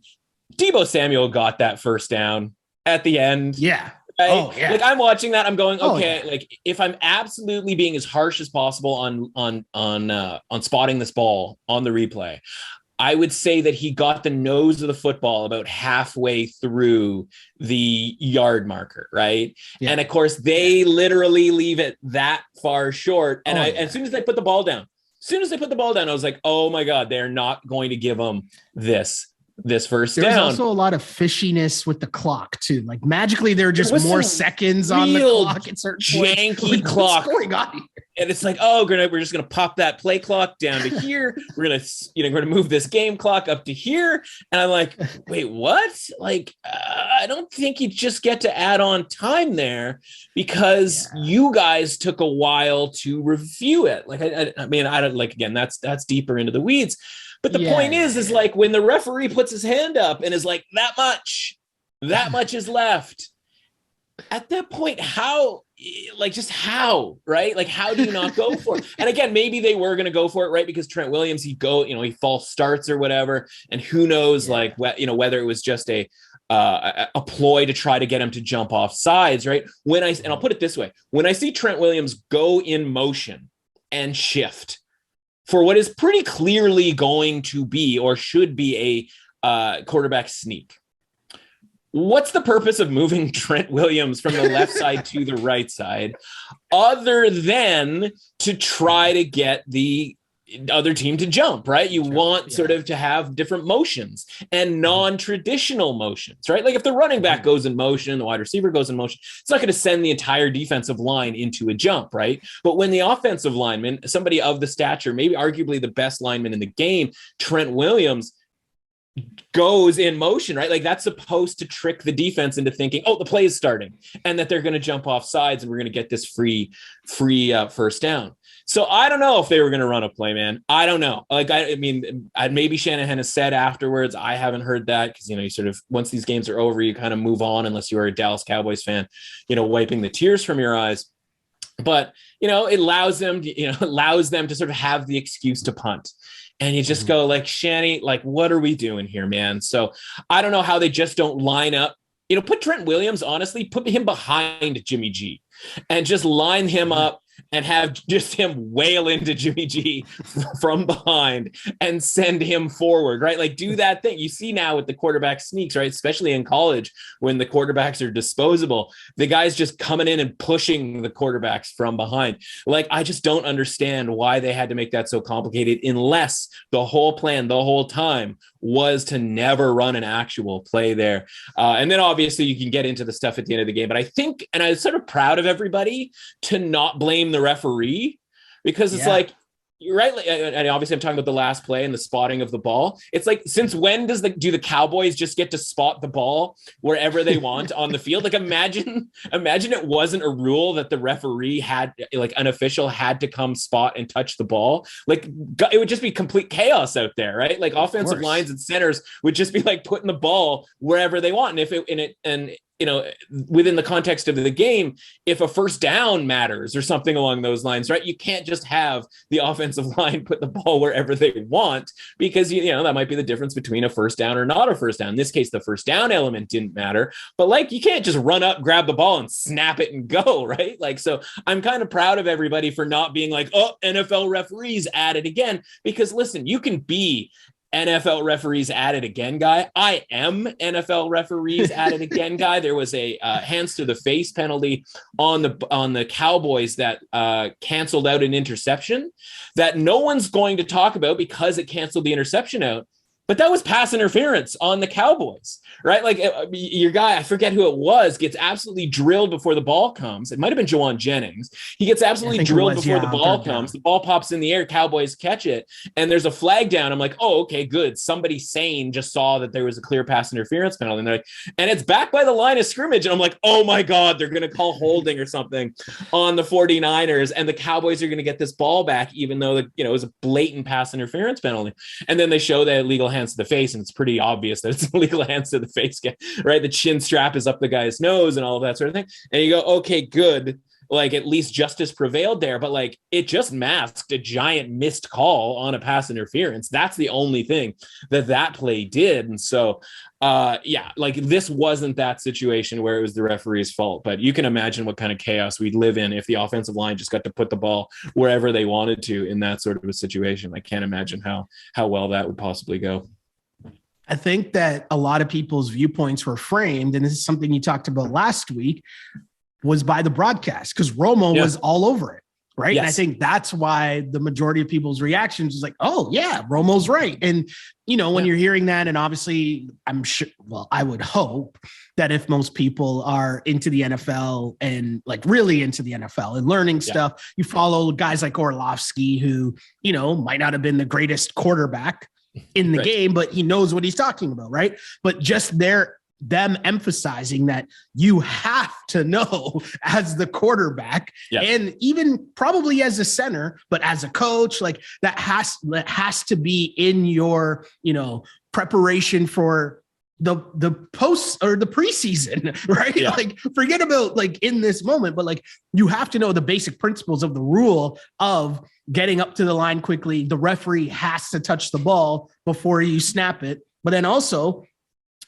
Deebo Samuel got that first down at the end. Yeah. Right? Oh, yeah. Like I'm watching that. I'm going, okay, like if I'm absolutely being as harsh as possible on spotting this ball on the replay, I would say that he got the nose of the football about halfway through the yard marker, right? Yeah. And of course, they literally leave it that far short. And as soon as they put the ball down, I was like, oh my God, they're not going to give them this first down. There's also a lot of fishiness with the clock too. Like magically there are just more seconds on the clock at certain janky points. Clock. What's going on here? And it's like, we're just going to pop that play clock down to here. We're going to move this game clock up to here. And I'm like, wait, what? Like, I don't think you just get to add on time there because you guys took a while to review it. Like, I mean, I don't like, again, that's deeper into the weeds. But the point is like when the referee puts his hand up and is like, that much is left. At that point, how, right? Like, how do you not go for it? And again, maybe they were going to go for it, right? Because Trent Williams, he false starts or whatever. And who knows, like, whether it was just a ploy to try to get him to jump off sides, right? And I'll put it this way, when I see Trent Williams go in motion and shift for what is pretty clearly going to be or should be a quarterback sneak, what's the purpose of moving Trent Williams from the left side to the right side other than to try to get the other team to jump, right? You want sort of to have different motions and non-traditional motions, right? Like if the running back goes in motion, the wide receiver goes in motion, it's not going to send the entire defensive line into a jump, right? But when the offensive lineman, somebody of the stature, maybe arguably the best lineman in the game, Trent Williams, goes in motion, right? Like that's supposed to trick the defense into thinking, the play is starting and that they're going to jump off sides and we're going to get this free first down. So I don't know if they were going to run a play, man. I don't know. Like, I mean, maybe Shanahan has said afterwards, I haven't heard that because, you sort of, once these games are over, you kind of move on unless you are a Dallas Cowboys fan, wiping the tears from your eyes. But, it allows them to sort of have the excuse to punt. And you just go like, Shanny, like, what are we doing here, man? So I don't know how they just don't line up put Trent Williams, honestly, put him behind Jimmy G and just line him up and have just him wail into Jimmy G from behind and send him forward, right? Like, do that thing. You see now with the quarterback sneaks, right? Especially in college when the quarterbacks are disposable, the guys just coming in and pushing the quarterbacks from behind. Like, I just don't understand why they had to make that so complicated unless the whole plan the whole time was to never run an actual play there. And then obviously you can get into the stuff at the end of the game, but I think, and I was sort of proud of everybody to not blame the referee, because it's like, you're right. And obviously I'm talking about the last play and the spotting of the ball. It's like, since when do the Cowboys just get to spot the ball wherever they want on the field? Like, imagine it wasn't a rule that the referee had, like an official had to come spot and touch the ball. Like, it would just be complete chaos out there, right? Like, offensive lines and centers would just be like putting the ball wherever they want. And within the context of the game, if a first down matters or something along those lines, right? You can't just have the offensive line put the ball wherever they want, because, that might be the difference between a first down or not a first down. In this case, the first down element didn't matter, but like, you can't just run up, grab the ball and snap it and go, right? Like, so I'm kind of proud of everybody for not being like, oh, NFL referees at it again, because listen, you can be NFL referees at it again guy. I am NFL referees at it again guy. There was a hands to the face penalty on the Cowboys that canceled out an interception that no one's going to talk about because it canceled the interception out. But that was pass interference on the Cowboys, right? Like, your guy, I forget who it was, gets absolutely drilled before the ball comes. It might have been Jawan Jennings. He gets absolutely drilled before the ball comes. The ball pops in the air. Cowboys catch it. And there's a flag down. I'm like, oh, okay, good. Somebody sane just saw that there was a clear pass interference penalty. And they're like, and it's back by the line of scrimmage. And I'm like, oh my God, they're going to call holding or something on the 49ers. And the Cowboys are going to get this ball back, even though, it was a blatant pass interference penalty. And then they show that illegal hands to the face, and it's pretty obvious that it's illegal hands to the face, right? The chin strap is up the guy's nose and all of that sort of thing. And you go, okay, good. Like, at least justice prevailed there, but like, it just masked a giant missed call on a pass interference. That's the only thing that play did. And so, like, this wasn't that situation where it was the referee's fault, but you can imagine what kind of chaos we'd live in if the offensive line just got to put the ball wherever they wanted to in that sort of a situation. I can't imagine how well that would possibly go. I think that a lot of people's viewpoints were framed, and this is something you talked about last week, was by the broadcast, because Romo was all over it, right? Yes. And I think that's why the majority of people's reactions is like, oh yeah, Romo's right. And, when you're hearing that, and obviously I'm sure, well, I would hope that if most people are into the NFL and like really into the NFL and learning stuff, you follow guys like Orlovsky, who, might not have been the greatest quarterback in the game, but he knows what he's talking about, right? But just them emphasizing that you have to know as the quarterback and even probably as a center, but as a coach, like that has to be in your, preparation for the post or the preseason, right? Yeah. Like, forget about like in this moment, but like, you have to know the basic principles of the rule of getting up to the line quickly. The referee has to touch the ball before you snap it. But then also,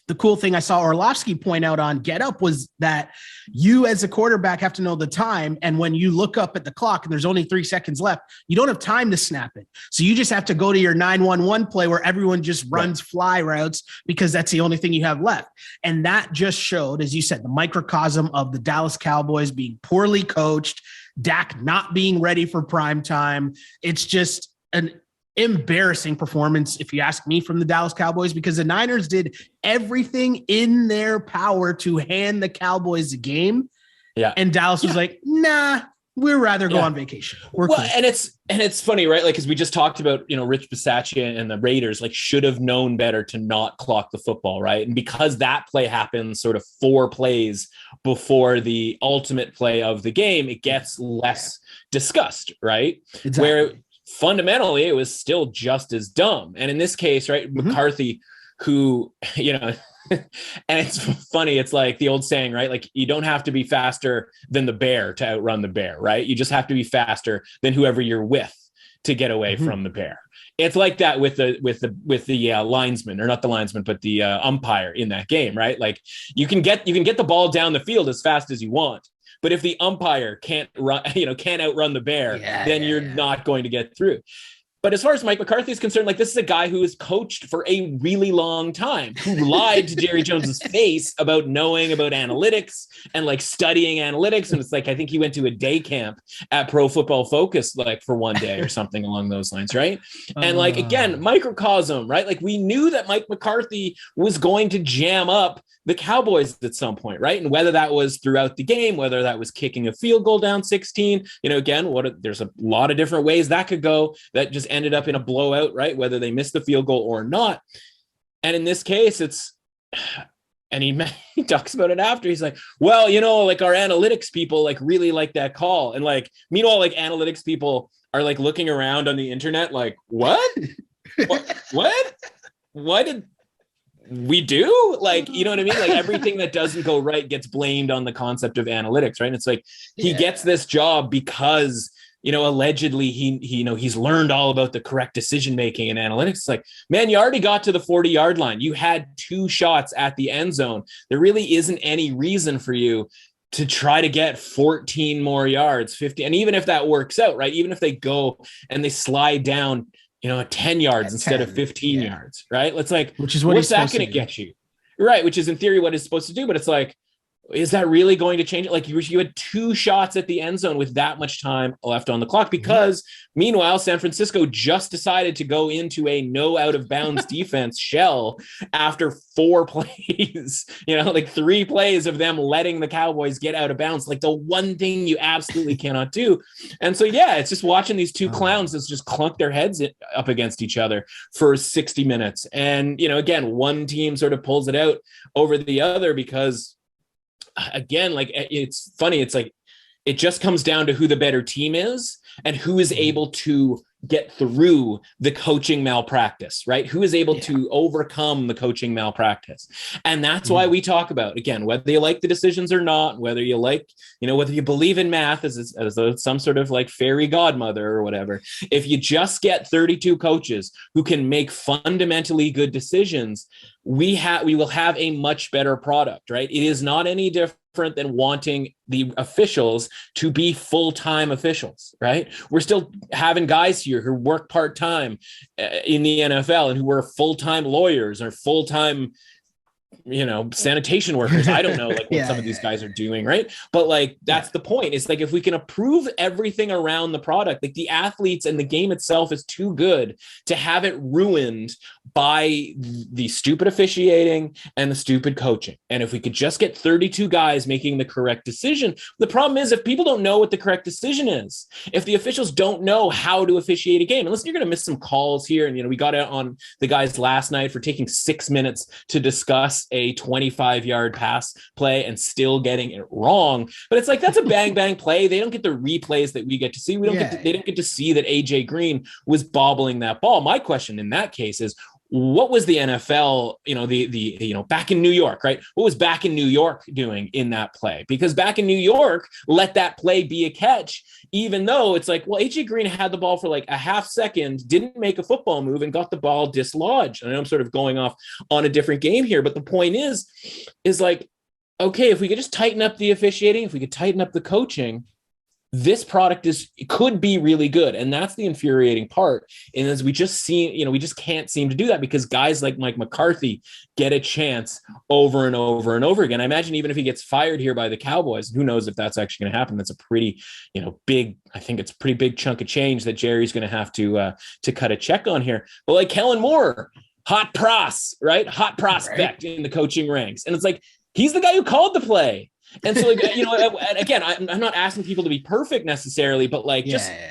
the cool thing I saw Orlovsky point out on Get Up was that you as a quarterback have to know the time. And when you look up at the clock and there's only 3 seconds left, you don't have time to snap it. So you just have to go to your 9-1-1 play where everyone just runs fly routes, because that's the only thing you have left. And that just showed, as you said, the microcosm of the Dallas Cowboys being poorly coached, Dak not being ready for prime time. It's just an embarrassing performance, if you ask me, from the Dallas Cowboys, because the Niners did everything in their power to hand the Cowboys a game. Yeah. And Dallas was like, nah, we'd rather go on vacation. We're cool. And it's funny, right? Like, because we just talked about, Rich Bisaccia and the Raiders, like, should have known better to not clock the football, right? And because that play happens sort of 4 plays before the ultimate play of the game, it gets less discussed, right? Exactly. Where fundamentally it was still just as dumb. And in this case, right, McCarthy, who, and it's funny, it's like the old saying, right? Like, you don't have to be faster than the bear to outrun the bear, right? You just have to be faster than whoever you're with to get away from the bear. It's like that with the linesman, or not the linesman, but the umpire in that game, right? Like you can get the ball down the field as fast as you want, but if the umpire can't outrun the bear, then you're not going to get through. But as far as Mike McCarthy is concerned, like this is a guy who has coached for a really long time, who lied to Jerry Jones's face about knowing about analytics and like studying analytics. And it's like, I think he went to a day camp at Pro Football Focus, like for one day or something along those lines. Right. And like, again, microcosm, right? Like we knew that Mike McCarthy was going to jam up the Cowboys at some point, right? And whether that was throughout the game, whether that was kicking a field goal down 16, again, there's a lot of different ways that could go that just ended up in a blowout, right? Whether they missed the field goal or not. And in this case, and he talks about it after. He's like, well, like our analytics people like really like that call. And like, meanwhile, like analytics people are like looking around on the internet, like, what? What did we do? Like, you know what I mean? Like everything that doesn't go right gets blamed on the concept of analytics, right? And it's like, he gets this job because, allegedly he's learned all about the correct decision-making and analytics. It's like, man, you already got to the 40-yard line. You had 2 shots at the end zone. There really isn't any reason for you to try to get 14 more yards, 50. And even if that works out, right? Even if they go and they slide down, 10 yards instead of 15 yards, right? Let's like, which is what's that going to get you? Right. Which is in theory what it's supposed to do. But it's like, is that really going to change it? Like you had 2 shots at the end zone with that much time left on the clock, because meanwhile, San Francisco just decided to go into a no out of bounds defense shell after 4 plays, like 3 plays of them letting the Cowboys get out of bounds. Like the one thing you absolutely cannot do. And so, it's just watching these 2 clowns that's just clunk their heads up against each other for 60 minutes. And, again, one team sort of pulls it out over the other because, again, like it's funny. It's like, it just comes down to who the better team is and who is able to get through the coaching malpractice, right? Who is able to overcome the coaching malpractice. And that's why we talk about, again, whether you like the decisions or not, whether you like, whether you believe in math as some sort of like fairy godmother or whatever. If you just get 32 coaches who can make fundamentally good decisions, we will have a much better product, right? It is not any different than wanting the officials to be full-time officials, right? We're still having guys here who work part-time in the NFL and who are full-time lawyers or full-time, sanitation workers. I don't know like what some of these guys are doing, right? But like, that's the point. It's like, if we can approve everything around the product, like the athletes and the game itself is too good to have it ruined by the stupid officiating and the stupid coaching. And if we could just get 32 guys making the correct decision, the problem is if people don't know what the correct decision is, if the officials don't know how to officiate a game, and listen, you're going to miss some calls here. And, we got out on the guys last night for taking 6 minutes to discuss a 25-yard pass play and still getting it wrong. But it's like, that's a bang play. They don't get the replays that we get to see. They don't get to see that AJ Green was bobbling that ball. My question in that case is, what was the NFL, back in New York, right? What was back in New York doing in that play? Because back in New York, let that play be a catch, even though it's like, well, AJ Green had the ball for like a half second, didn't make a football move and got the ball dislodged. I know I'm sort of going off on a different game here, but the point is like, okay, if we could just tighten up the officiating, if we could tighten up the coaching, this product could be really good. And that's the infuriating part. And as we just we just can't seem to do that because guys like Mike McCarthy get a chance over and over and over again. I imagine even if he gets fired here by the Cowboys, who knows if that's actually going to happen. That's a pretty, big, I think it's a pretty big chunk of change that Jerry's going to have to cut a check on here. But like Kellen Moore, hot prospect in the coaching ranks. And it's like, he's the guy who called the play. And so, again, I'm not asking people to be perfect necessarily, but like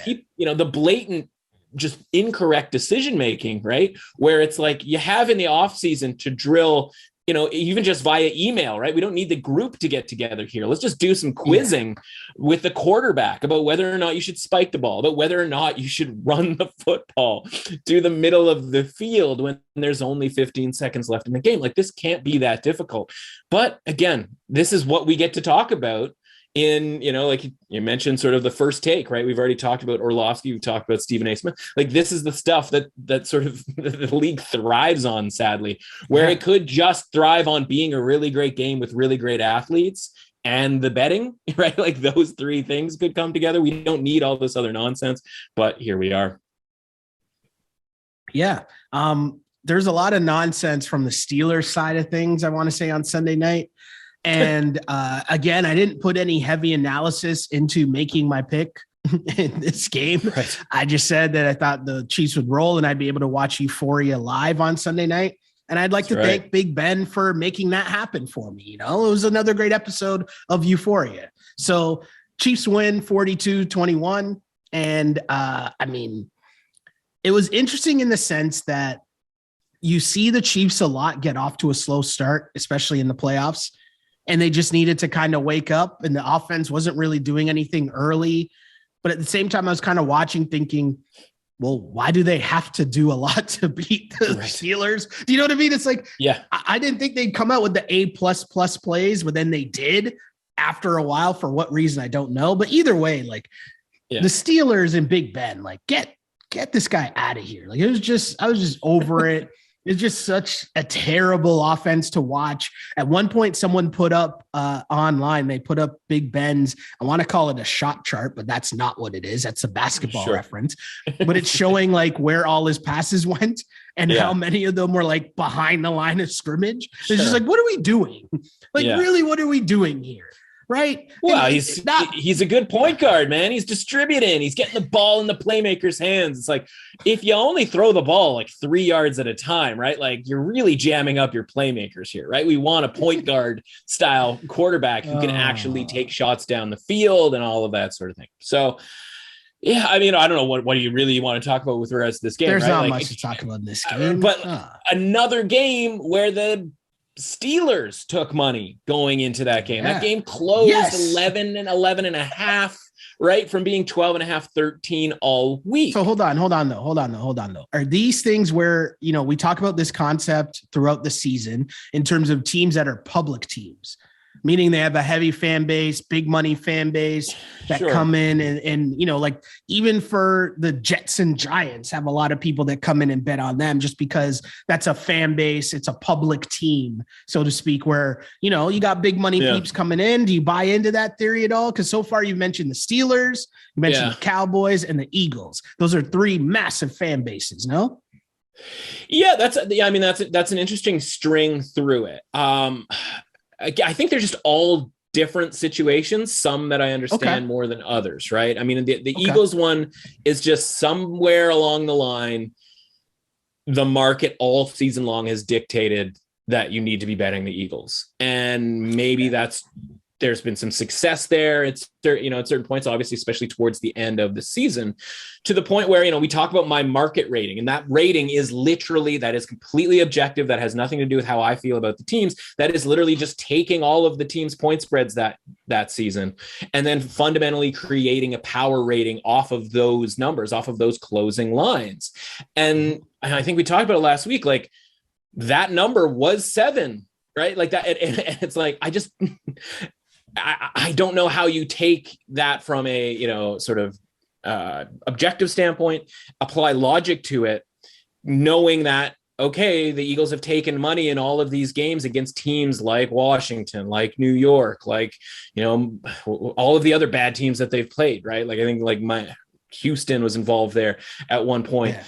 keep, the blatant, just incorrect decision-making, right? Where it's like you have in the off season to drill, even just via email, right? We don't need the group to get together here. Let's just do some quizzing with the quarterback about whether or not you should spike the ball, about whether or not you should run the football to the middle of the field when there's only 15 seconds left in the game. Like, this can't be that difficult. But again, this is what we get to talk about in, like you mentioned, sort of the first take, right? We've already talked about Orlovsky. We've talked about Stephen A. Smith. Like, this is the stuff that sort of the league thrives on, sadly, where it could just thrive on being a really great game with really great athletes and the betting, right? Like, those three things could come together. We don't need all this other nonsense, but here we are. Yeah. There's a lot of nonsense from the Steelers side of things, I want to say, on Sunday night. And again, I didn't put any heavy analysis into making my pick in this game. Right. I just said that I thought the Chiefs would roll and I'd be able to watch Euphoria live on Sunday night. And I'd like to thank Big Ben for making that happen for me. It was another great episode of Euphoria. So Chiefs win 42-21. And it was interesting in the sense that you see the Chiefs a lot get off to a slow start, especially in the playoffs. And they just needed to kind of wake up, and the offense wasn't really doing anything early. But at the same time, I was kind of watching thinking, well, why do they have to do a lot to beat the Steelers? Do you know what I mean? It's like, I didn't think they'd come out with the A++ plays, but then they did after a while. For what reason, I don't know. But either way, like the Steelers and Big Ben, like get this guy out of here. Like, I was just over it. It's just such a terrible offense to watch. At one point, someone put up online, they put up Big Ben's, I want to call it a shot chart, but that's not what it is. That's a basketball reference. But it's showing like where all his passes went and how many of them were like behind the line of scrimmage. It's just like, what are we doing? Like, really, what are we doing here? Right. Well, he's a good point guard, man. He's distributing. He's getting the ball in the playmaker's hands. It's like, if you only throw the ball like 3 yards at a time, right? Like, you're really jamming up your playmakers here, right? We want a point guard style quarterback who can actually take shots down the field and all of that sort of thing. So, yeah, I mean, I don't know what do you really want to talk about with regards to this game? There's not much to talk about in this game. But another game where the Steelers took money going into that game. That game closed 11 and 11 and a half, right? From being 12 and a half, 13 all week. So hold on though. Are these things where, we talk about this concept throughout the season in terms of teams that are public teams, meaning they have a heavy fan base, big money fan base that come in and, like even for the Jets and Giants have a lot of people that come in and bet on them just because that's a fan base. It's a public team, so to speak, where, you got big money peeps coming in. Do you buy into that theory at all? Because so far you've mentioned the Steelers, you mentioned the Cowboys and the Eagles. Those are three massive fan bases, no? Yeah, that's an interesting string through it. I think they're just all different situations, some that I understand more than others, right? I mean, the Eagles one is just somewhere along the line, the market all season long has dictated that you need to be betting the Eagles. And maybe there's been some success there. It's there, at certain points, obviously, especially towards the end of the season, to the point where, we talk about my market rating, and that rating is that is completely objective. That has nothing to do with how I feel about the teams. That is literally just taking all of the teams' point spreads that season, and then fundamentally creating a power rating off of those numbers, off of those closing lines. And I think we talked about it last week, like that number was 7, right? Like that. And it's like, I don't know how you take that from a, sort of objective standpoint, apply logic to it, knowing that, okay, the Eagles have taken money in all of these games against teams like Washington, like New York, like, all of the other bad teams that they've played, right? Like, I think like Houston was involved there at one point. Yeah.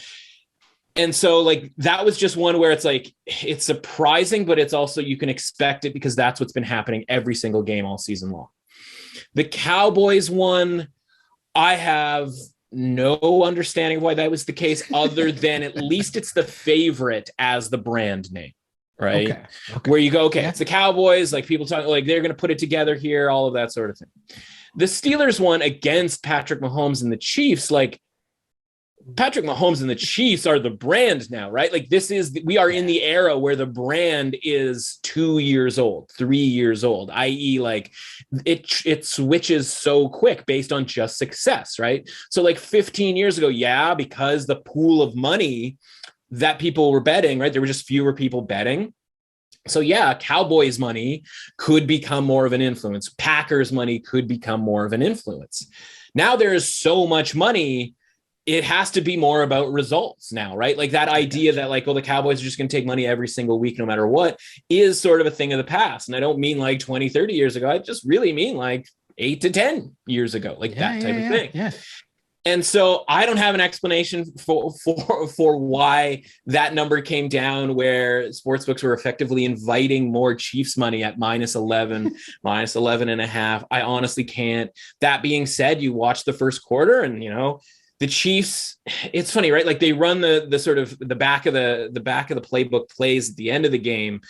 And so like, that was just one where it's like, it's surprising, but it's also, you can expect it because that's what's been happening every single game all season long. The Cowboys one, I have no understanding of why that was the case other than at least it's the favorite as the brand name, right? Okay. Where you go, it's the Cowboys, like people talk, like they're going to put it together here, all of that sort of thing. The Steelers one against Patrick Mahomes and the Chiefs, like, Patrick Mahomes and the Chiefs are the brand now, right? Like we are in the era where the brand is 2 years old, 3 years old, i.e. like it switches so quick based on just success, right? So like 15 years ago, because the pool of money that people were betting, right? There were just fewer people betting. So yeah, Cowboys money could become more of an influence. Packers money could become more of an influence. Now there is so much money, it has to be more about results now, right? Like that idea that like, well, the Cowboys are just going to take money every single week, no matter what, is sort of a thing of the past. And I don't mean like 20, 30 years ago. I just really mean like 8 to 10 years ago, like that type of thing. Yeah. And so I don't have an explanation for why that number came down, where sportsbooks were effectively inviting more Chiefs money at -11, -11.5. I honestly can't. That being said, you watch the first quarter and, you know, the Chiefs, it's funny, right? Like they run the sort of the back of the playbook plays at the end of the game,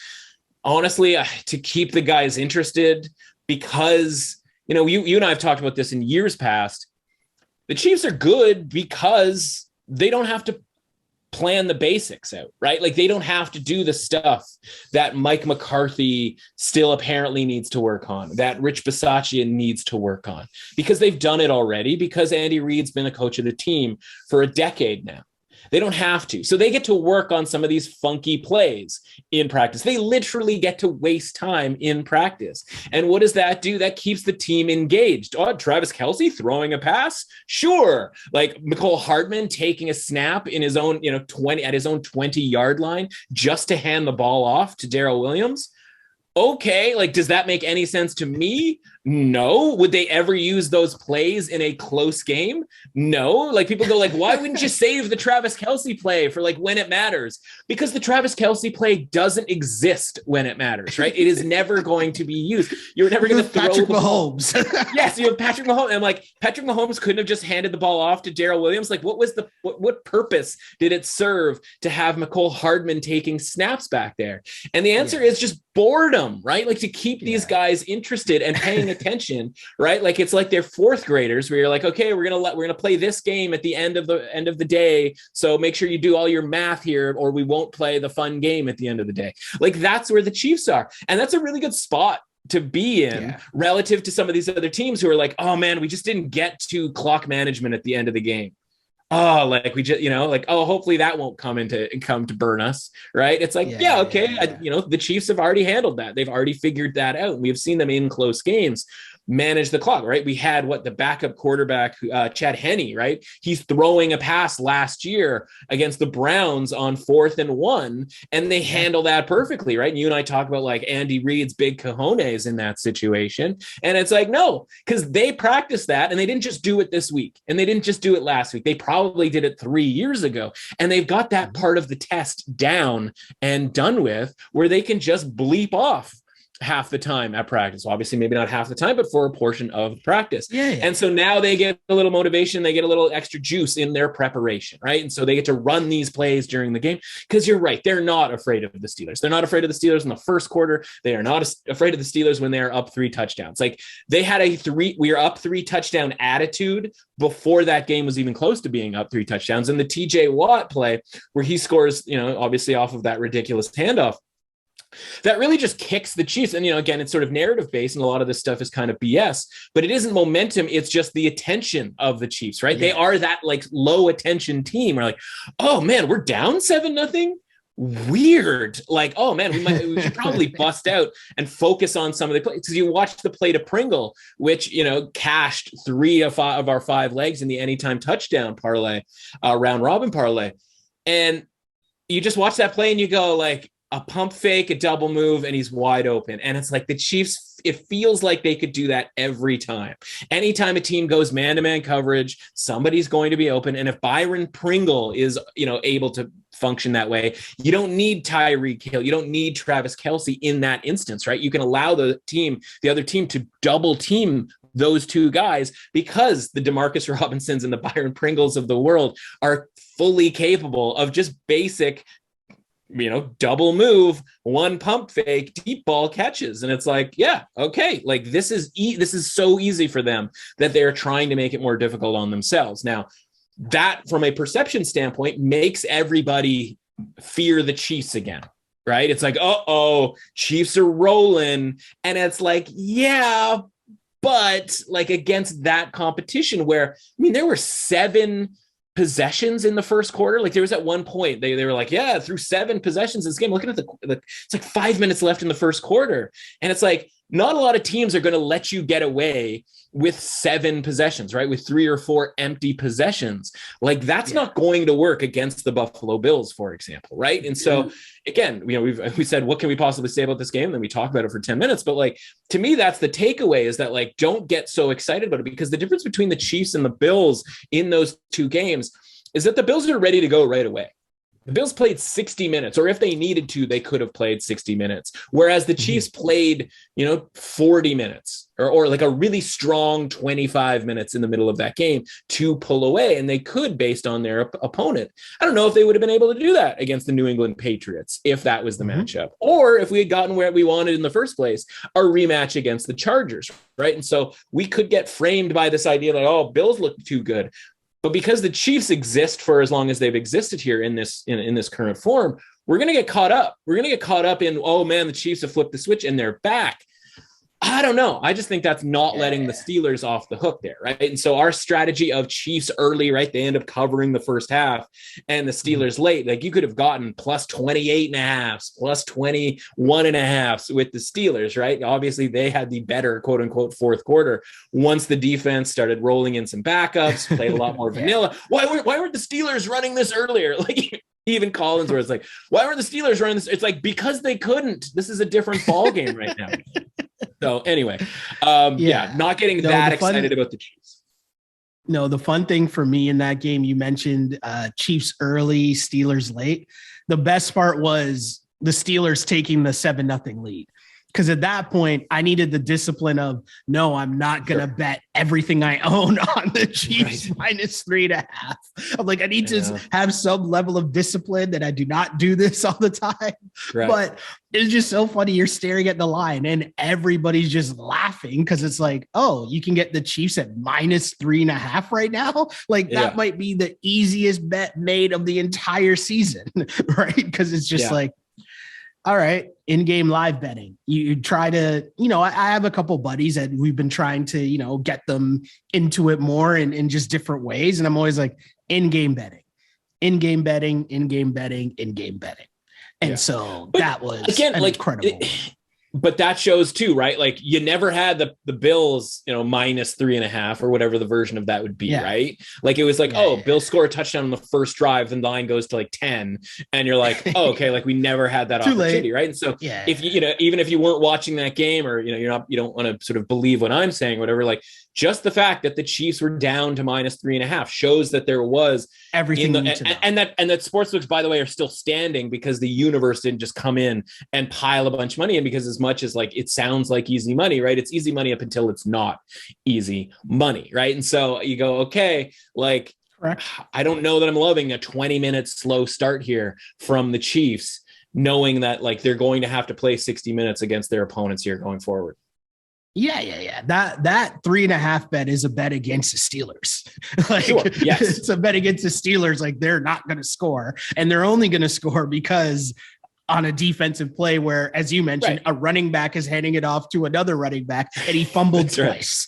honestly, to keep the guys interested, because, you know, you and I have talked about this in years past. The Chiefs are good because they don't have to plan the basics out, right? Like they don't have to do the stuff that Mike McCarthy still apparently needs to work on, that Rich Bisaccia needs to work on, because they've done it already, because Andy Reid's been a coach of the team for a decade now. They don't have to. So they get to work on some of these funky plays in practice. They literally get to waste time in practice. And what does that do? That keeps the team engaged. Oh, Travis Kelce throwing a pass? Sure. Like Mecole Hardman taking a snap in his own, 20-yard line just to hand the ball off to Darrell Williams. Okay, like, does that make any sense to me? No. Would they ever use those plays in a close game? No. Like, people go like, why wouldn't you save the Travis Kelce play for like when it matters? Because the Travis Kelce play doesn't exist when it matters, right? It is never going to be used. You're never going to throw Patrick Mahomes. Yes, you have Patrick Mahomes. And like, Patrick Mahomes couldn't have just handed the ball off to Darrell Williams. Like, what purpose did it serve to have Mecole Hardman taking snaps back there? And the answer is just boredom, right? Like, to keep these guys interested and paying attention, right? Like, it's like they're fourth graders where you're like, okay, we're gonna play this game at the end of the day, so make sure you do all your math here, or we won't play the fun game at the end of the day. Like, that's where the Chiefs are, and that's a really good spot to be in relative to some of these other teams who are like, oh man, we just didn't get to clock management at the end of the game. Oh, like we just, hopefully that won't come to burn us, right? It's like, the Chiefs have already handled that. They've already figured that out. We've seen them in close games manage the clock, right? We had the backup quarterback, Chad Henne, right? He's throwing a pass last year against the Browns on 4th and 1, and they handle that perfectly, right? And you and I talk about like Andy Reid's big cojones in that situation. And it's like, no, because they practiced that, and they didn't just do it this week, and they didn't just do it last week. They probably did it 3 years ago, and they've got that part of the test down and done with, where they can just bleep off half the time at practice. Obviously, maybe not half the time, but for a portion of practice. And so now they get a little motivation, they get a little extra juice in their preparation, right? And so they get to run these plays during the game, because you're right, they're not afraid of the Steelers. They're not afraid of the Steelers in the first quarter. They are not afraid of the Steelers when they're up 3 touchdowns. Like, they had we are up 3 touchdown attitude before that game was even close to being up 3 touchdowns. And the TJ Watt play where he scores, obviously off of that ridiculous handoff, that really just kicks the Chiefs. And, again, it's sort of narrative based, and a lot of this stuff is kind of BS, but it isn't momentum. It's just the attention of the Chiefs, right? They are that like low attention team. We're like, oh man, we're down 7-0. Weird. Like, oh man, we should probably bust out and focus on some of the plays. Because you watch the play to Pringle, which, cashed 3 of our 5 legs in the anytime touchdown parlay, round robin parlay. And you just watch that play and you go like, a pump fake, a double move, and he's wide open. And it's like the Chiefs, it feels like they could do that every time. Anytime a team goes man-to-man coverage, somebody's going to be open. And if Byron Pringle is, able to function that way, you don't need Tyreek Hill. You don't need Travis Kelce in that instance, right? You can allow the other team to double team those 2 guys, because the Demarcus Robinsons and the Byron Pringles of the world are fully capable of just basic, double move, 1 pump fake, deep ball catches. And it's like, yeah, okay. Like, this is so easy for them that they're trying to make it more difficult on themselves. Now, that from a perception standpoint makes everybody fear the Chiefs again, right? It's like, Chiefs are rolling. And it's like, yeah, but like against that competition where, there were 7 possessions in the first quarter. Like there was at one point they were like, yeah, through 7 possessions in this game. Looking at the it's like 5 minutes left in the first quarter. And it's like, not a lot of teams are going to let you get away with 7 possessions, right? With 3 or 4 empty possessions. Like that's not going to work against the Buffalo Bills, for example. Right. And so again, we said, what can we possibly say about this game? And then we talk about it for 10 minutes. But like, to me, that's the takeaway, is that like, don't get so excited about it, because the difference between the Chiefs and the Bills in those 2 games is that the Bills are ready to go right away. The Bills played 60 minutes, or if they needed to, they could have played 60 minutes. Whereas the Chiefs played, 40 minutes or like a really strong 25 minutes in the middle of that game to pull away. And they could, based on their opponent. I don't know if they would have been able to do that against the New England Patriots if that was the matchup, or if we had gotten where we wanted in the first place, a rematch against the Chargers. Right. And so we could get framed by this idea like, oh, Bills look too good. But because the Chiefs exist for as long as they've existed here in this current form, we're going to get caught up. We're going to get caught up in, oh man, the Chiefs have flipped the switch and they're back. I don't know. I just think that's not letting the Steelers off the hook there, right? And so our strategy of Chiefs early, right? They end up covering the first half, and the Steelers late. Like you could have gotten plus 28.5, plus 21.5 with the Steelers, right? Obviously, they had the better quote unquote fourth quarter once the defense started rolling in some backups, played a lot more vanilla. Why weren't the Steelers running this earlier? Like even Collins was like, why weren't the Steelers running this? It's like, because they couldn't. This is a different ball game right now. So anyway, not getting that excited about the Chiefs. No, the fun thing for me in that game, you mentioned Chiefs early, Steelers late. The best part was the Steelers taking the 7-0 lead. Because at that point, I needed the discipline of, no, I'm not going to bet everything I own on the Chiefs minus 3.5. I'm like, I need to have some level of discipline that I do not do this all the time. Right. But it's just so funny. You're staring at the line and everybody's just laughing because it's like, oh, you can get the Chiefs at minus 3.5 right now. Like that might be the easiest bet made of the entire season, right? Because it's just like, all right, in-game live betting. You try to, I have a couple buddies that we've been trying to, get them into it more in just different ways. And I'm always like, in-game betting. And that was again incredible. But that shows too, right? Like you never had the Bills, minus 3.5 or whatever the version of that would be, right? Like it was like, Bills score a touchdown on the first drive, then the line goes to like 10, and you're like, oh, okay, like we never had that opportunity, right? And so if even if you weren't watching that game, or you don't want to sort of believe what I'm saying, whatever, like just the fact that the Chiefs were down to minus 3.5 shows that there was everything, and that sportsbooks, by the way, are still standing because the universe didn't just come in and pile a bunch of money in, because as much as like it sounds like easy money, right? It's easy money up until it's not easy money, right? And so you go, okay, like correct. I don't know that I'm loving a 20-minute slow start here from the Chiefs, knowing that like they're going to have to play 60 minutes against their opponents here going forward. Yeah. That 3.5 bet is a bet against the Steelers. It's a bet against the Steelers. Like they're not going to score, and they're only going to score because on a defensive play where, as you mentioned, a running back is handing it off to another running back and he fumbled twice.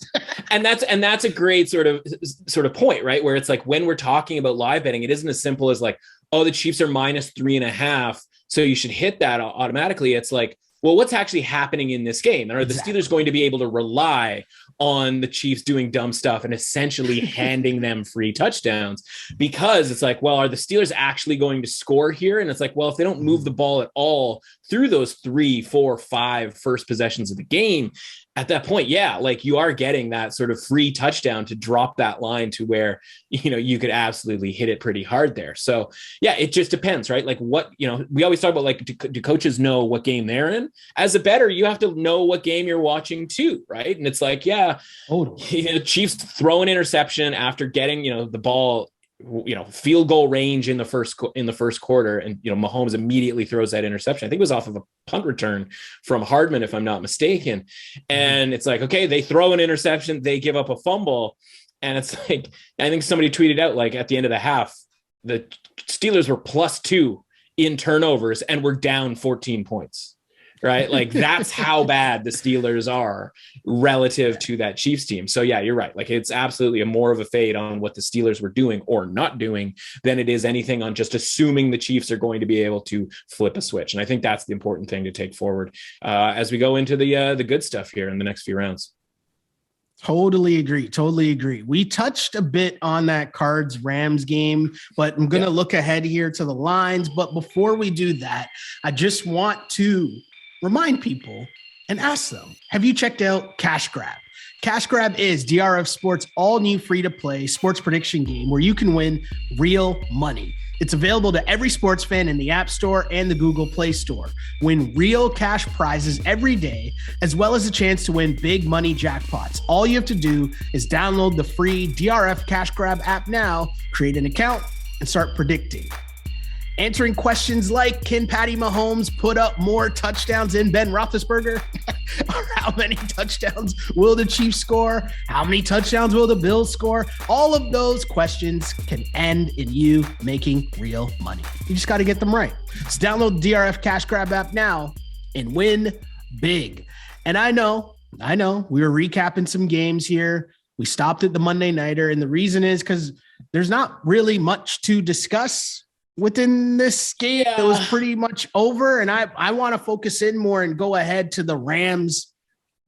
And that's a great sort of point, right? Where it's like, when we're talking about live betting, it isn't as simple as like, oh, the Chiefs are minus 3.5, so you should hit that automatically. It's like, well, what's actually happening in this game? And are the Steelers going to be able to rely on the Chiefs doing dumb stuff and essentially handing them free touchdowns? Because it's like, well, are the Steelers actually going to score here? And it's like, well, if they don't move the ball at all through those 3, 4, 5 first possessions of the game, at that point, like you are getting that sort of free touchdown to drop that line to where, you could absolutely hit it pretty hard there. So it just depends, right? Like what, we always talk about like, do coaches know what game they're in? As a bettor, you have to know what game you're watching too, right? And it's like, Chiefs throw an interception after getting, the ball, field goal range in the first quarter. And, Mahomes immediately throws that interception. I think it was off of a punt return from Hardman, if I'm not mistaken. And it's like, okay, they throw an interception, they give up a fumble. And it's like, I think somebody tweeted out, like at the end of the half, the Steelers were +2 in turnovers and were down 14 points. right? Like that's how bad the Steelers are relative to that Chiefs team. So yeah, you're right. Like it's absolutely a more of a fade on what the Steelers were doing or not doing than it is anything on just assuming the Chiefs are going to be able to flip a switch. And I think that's the important thing to take forward as we go into the good stuff here in the next few rounds. Totally agree. We touched a bit on that Cards-Rams game, but I'm going to look ahead here to the lines. But before we do that, I just want to remind people and ask them, have you checked out Cash Grab? Cash Grab is DRF Sports' all-new free-to-play sports prediction game where you can win real money. It's available to every sports fan in the App Store and the Google Play Store. Win real cash prizes every day, as well as a chance to win big money jackpots. All you have to do is download the free DRF Cash Grab app now, create an account, and start predicting. Answering questions like, can Patty Mahomes put up more touchdowns than Ben Roethlisberger? Or how many touchdowns will the Chiefs score? How many touchdowns will the Bills score? All of those questions can end in you making real money. You just got to get them right. So download the DRF Cash Grab app now and win big. And I know we were recapping some games here. We stopped at the Monday Nighter, and the reason is because there's not really much to discuss within this game. It was pretty much over, and I want to focus in more and go ahead to the Rams,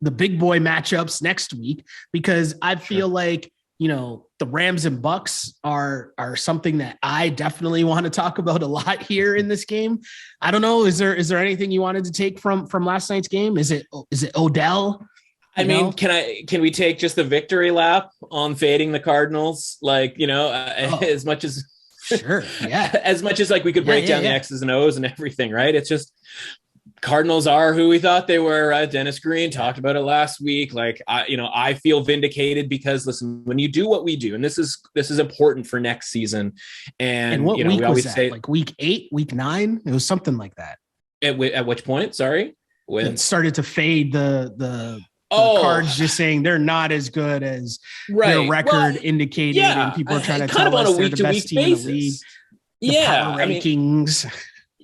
the big boy matchups next week, because I feel like, you know, the Rams and Bucs are something that I definitely want to talk about a lot here in this game. I don't know. Is there anything you wanted to take from last night's game? Is it Odell? I mean, can we take just the victory lap on fading the Cardinals? Like, you know, as much as sure, yeah, as much as like we could break down the X's and O's and everything, right? It's just Cardinals are who we thought they were. Dennis Green talked about it last week. Like, I feel vindicated because listen, when you do what we do, and this is important for next season. And what you know, week we always was that? say Like week 8, week 9. It was something like that. At which point? Sorry, when it started to fade the Cards, just saying they're not as good as their record indicated, and people are trying to tell us they're the best team in the league. The power rankings.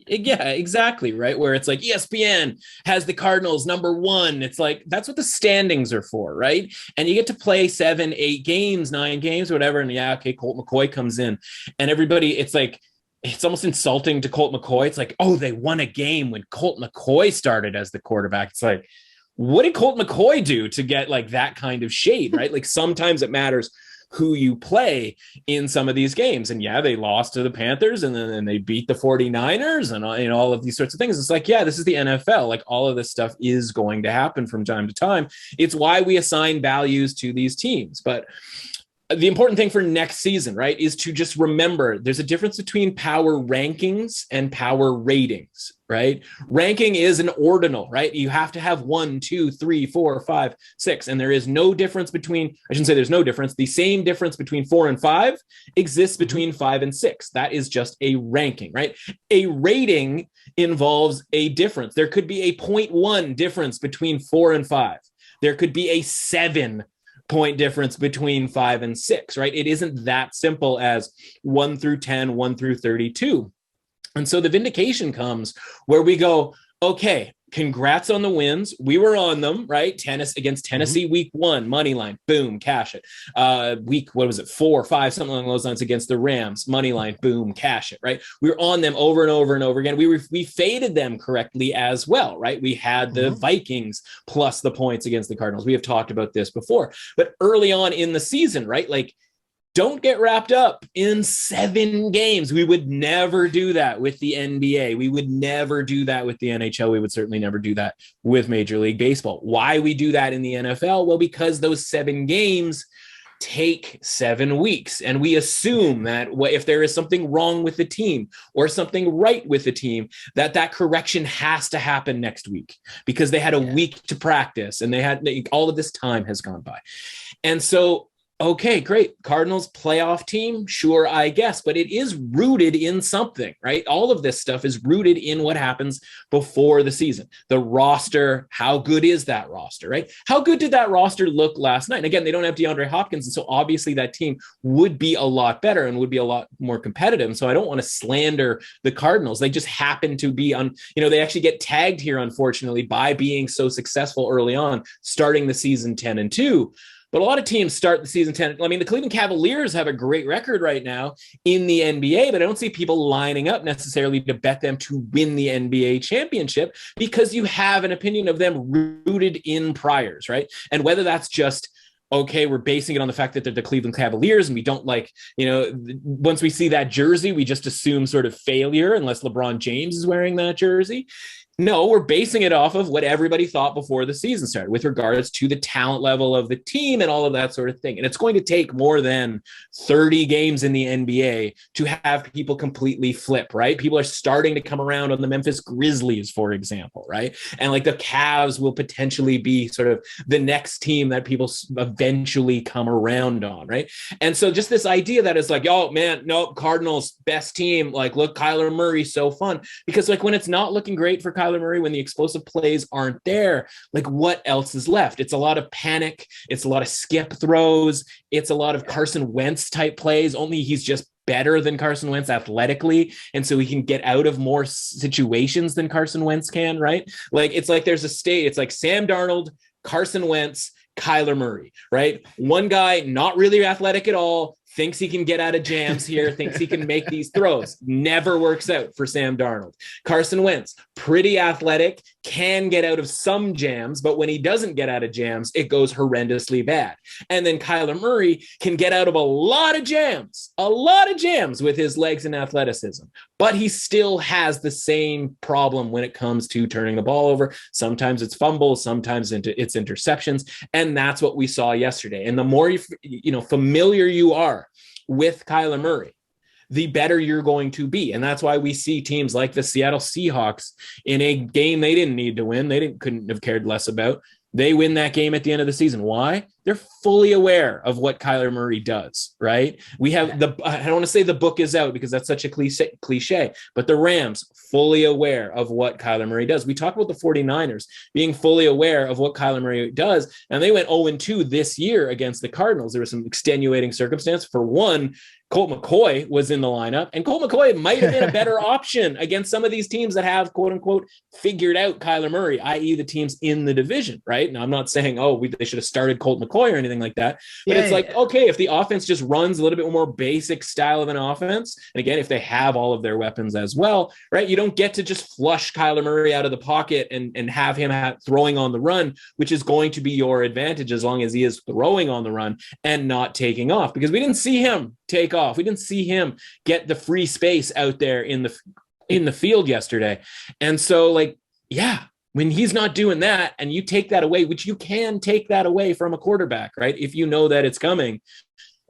Yeah, exactly. Right. Where it's like ESPN has the Cardinals number 1. It's like, that's what the standings are for. Right. And you get to play 7, 8 games, 9 games, whatever. And Colt McCoy comes in and everybody, it's like, it's almost insulting to Colt McCoy. It's like, oh, they won a game when Colt McCoy started as the quarterback. It's like, what did Colt McCoy do to get like that kind of shade, right? Like sometimes it matters who you play in some of these games. And yeah, they lost to the Panthers and then they beat the 49ers and all of these sorts of things. It's like, yeah, this is the NFL. Like all of this stuff is going to happen from time to time. It's why we assign values to these teams. But the important thing for next season, right, is to just remember there's a difference between power rankings and power ratings, right? Ranking is an ordinal, right? You have to have 1, 2, 3, 4, 5, 6. And there is no difference between, I shouldn't say there's no difference. The same difference between 4 and 5 exists between 5 and 6. That is just a ranking, right? A rating involves a difference. There could be a 0.1 difference between 4 and 5. There could be a 7-point difference between 5 and 6, right? It isn't that simple as 1 through 10, 1 through 32. And so the vindication comes where we go, okay, congrats on the wins. We were on them, right? Tennis against Tennessee, week 1, money line, boom, cash it. Week, 4 or 5, something along those lines against the Rams, money line, boom, cash it, right? We were on them over and over and over again. We faded them correctly as well, right? We had the Vikings plus the points against the Cardinals. We have talked about this before, but early on in the season, right? Like, don't get wrapped up in 7 games. We would never do that with the NBA. We would never do that with the NHL. We would certainly never do that with Major League Baseball. Why we do that in the NFL? Well, because those 7 games take 7 weeks. And we assume that if there is something wrong with the team or something right with the team, that correction has to happen next week because they had a week to practice and they had all of this time has gone by. And so Okay, great. Cardinals playoff team. Sure, I guess, but it is rooted in something, right? All of this stuff is rooted in what happens before the season. The roster, how good is that roster, right? How good did that roster look last night? And again, they don't have DeAndre Hopkins. And so obviously that team would be a lot better and would be a lot more competitive. And so I don't want to slander the Cardinals. They just happen to be they actually get tagged here, unfortunately, by being so successful early on, starting the season 10-2. But a lot of teams start the season 10. I mean, the Cleveland Cavaliers have a great record right now in the NBA, but I don't see people lining up necessarily to bet them to win the NBA championship because you have an opinion of them rooted in priors, right? And whether that's just, okay, we're basing it on the fact that they're the Cleveland Cavaliers and we don't once we see that jersey, we just assume sort of failure unless LeBron James is wearing that jersey. No, we're basing it off of what everybody thought before the season started with regards to the talent level of the team and all of that sort of thing. And it's going to take more than 30 games in the NBA to have people completely flip, right? People are starting to come around on the Memphis Grizzlies, for example, right? And like the Cavs will potentially be sort of the next team that people eventually come around on, right? And so just this idea that is like, oh man, no, Cardinals, best team. Like, look, Kyler Murray, so fun. Because like when it's not looking great for Kyler Murray, when the explosive plays aren't there, like what else is left? It's a lot of panic. It's a lot of skip throws. It's a lot of Carson Wentz type plays, only he's just better than Carson Wentz athletically. And so he can get out of more situations than Carson Wentz can, right? Like, it's like there's a state, it's like Sam Darnold, Carson Wentz, Kyler Murray, right? One guy, not really athletic at all, thinks he can get out of jams here, thinks he can make these throws. Never works out for Sam Darnold. Carson Wentz, pretty athletic, can get out of some jams, but when he doesn't get out of jams, it goes horrendously bad. And then Kyler Murray can get out of a lot of jams with his legs and athleticism, but he still has the same problem when it comes to turning the ball over. Sometimes it's fumbles, sometimes it's interceptions. And that's what we saw yesterday. And the more familiar you are with Kyler Murray, the better you're going to be. And that's why we see teams like the Seattle Seahawks in a game they didn't need to win. Couldn't have cared less about. They win that game at the end of the season. Why? They're fully aware of what Kyler Murray does, right? We have I don't want to say the book is out because that's such a cliche, but the Rams fully aware of what Kyler Murray does. We talk about the 49ers being fully aware of what Kyler Murray does, and they went 0-2 this year against the Cardinals. There was some extenuating circumstance. For one, Colt McCoy was in the lineup, and Colt McCoy might have been a better option against some of these teams that have, quote unquote, figured out Kyler Murray, i.e. the teams in the division, right? Now, I'm not saying, they should have started Colt McCoy or anything like that, but okay, if the offense just runs a little bit more basic style of an offense, and again, if they have all of their weapons as well, right? You don't get to just flush Kyler Murray out of the pocket and have him throwing on the run, which is going to be your advantage as long as he is throwing on the run and not taking off, because we didn't see him take off. We didn't see him get the free space out there in the field yesterday. And so when he's not doing that and you take that away, which you can take that away from a quarterback, right? If you know that it's coming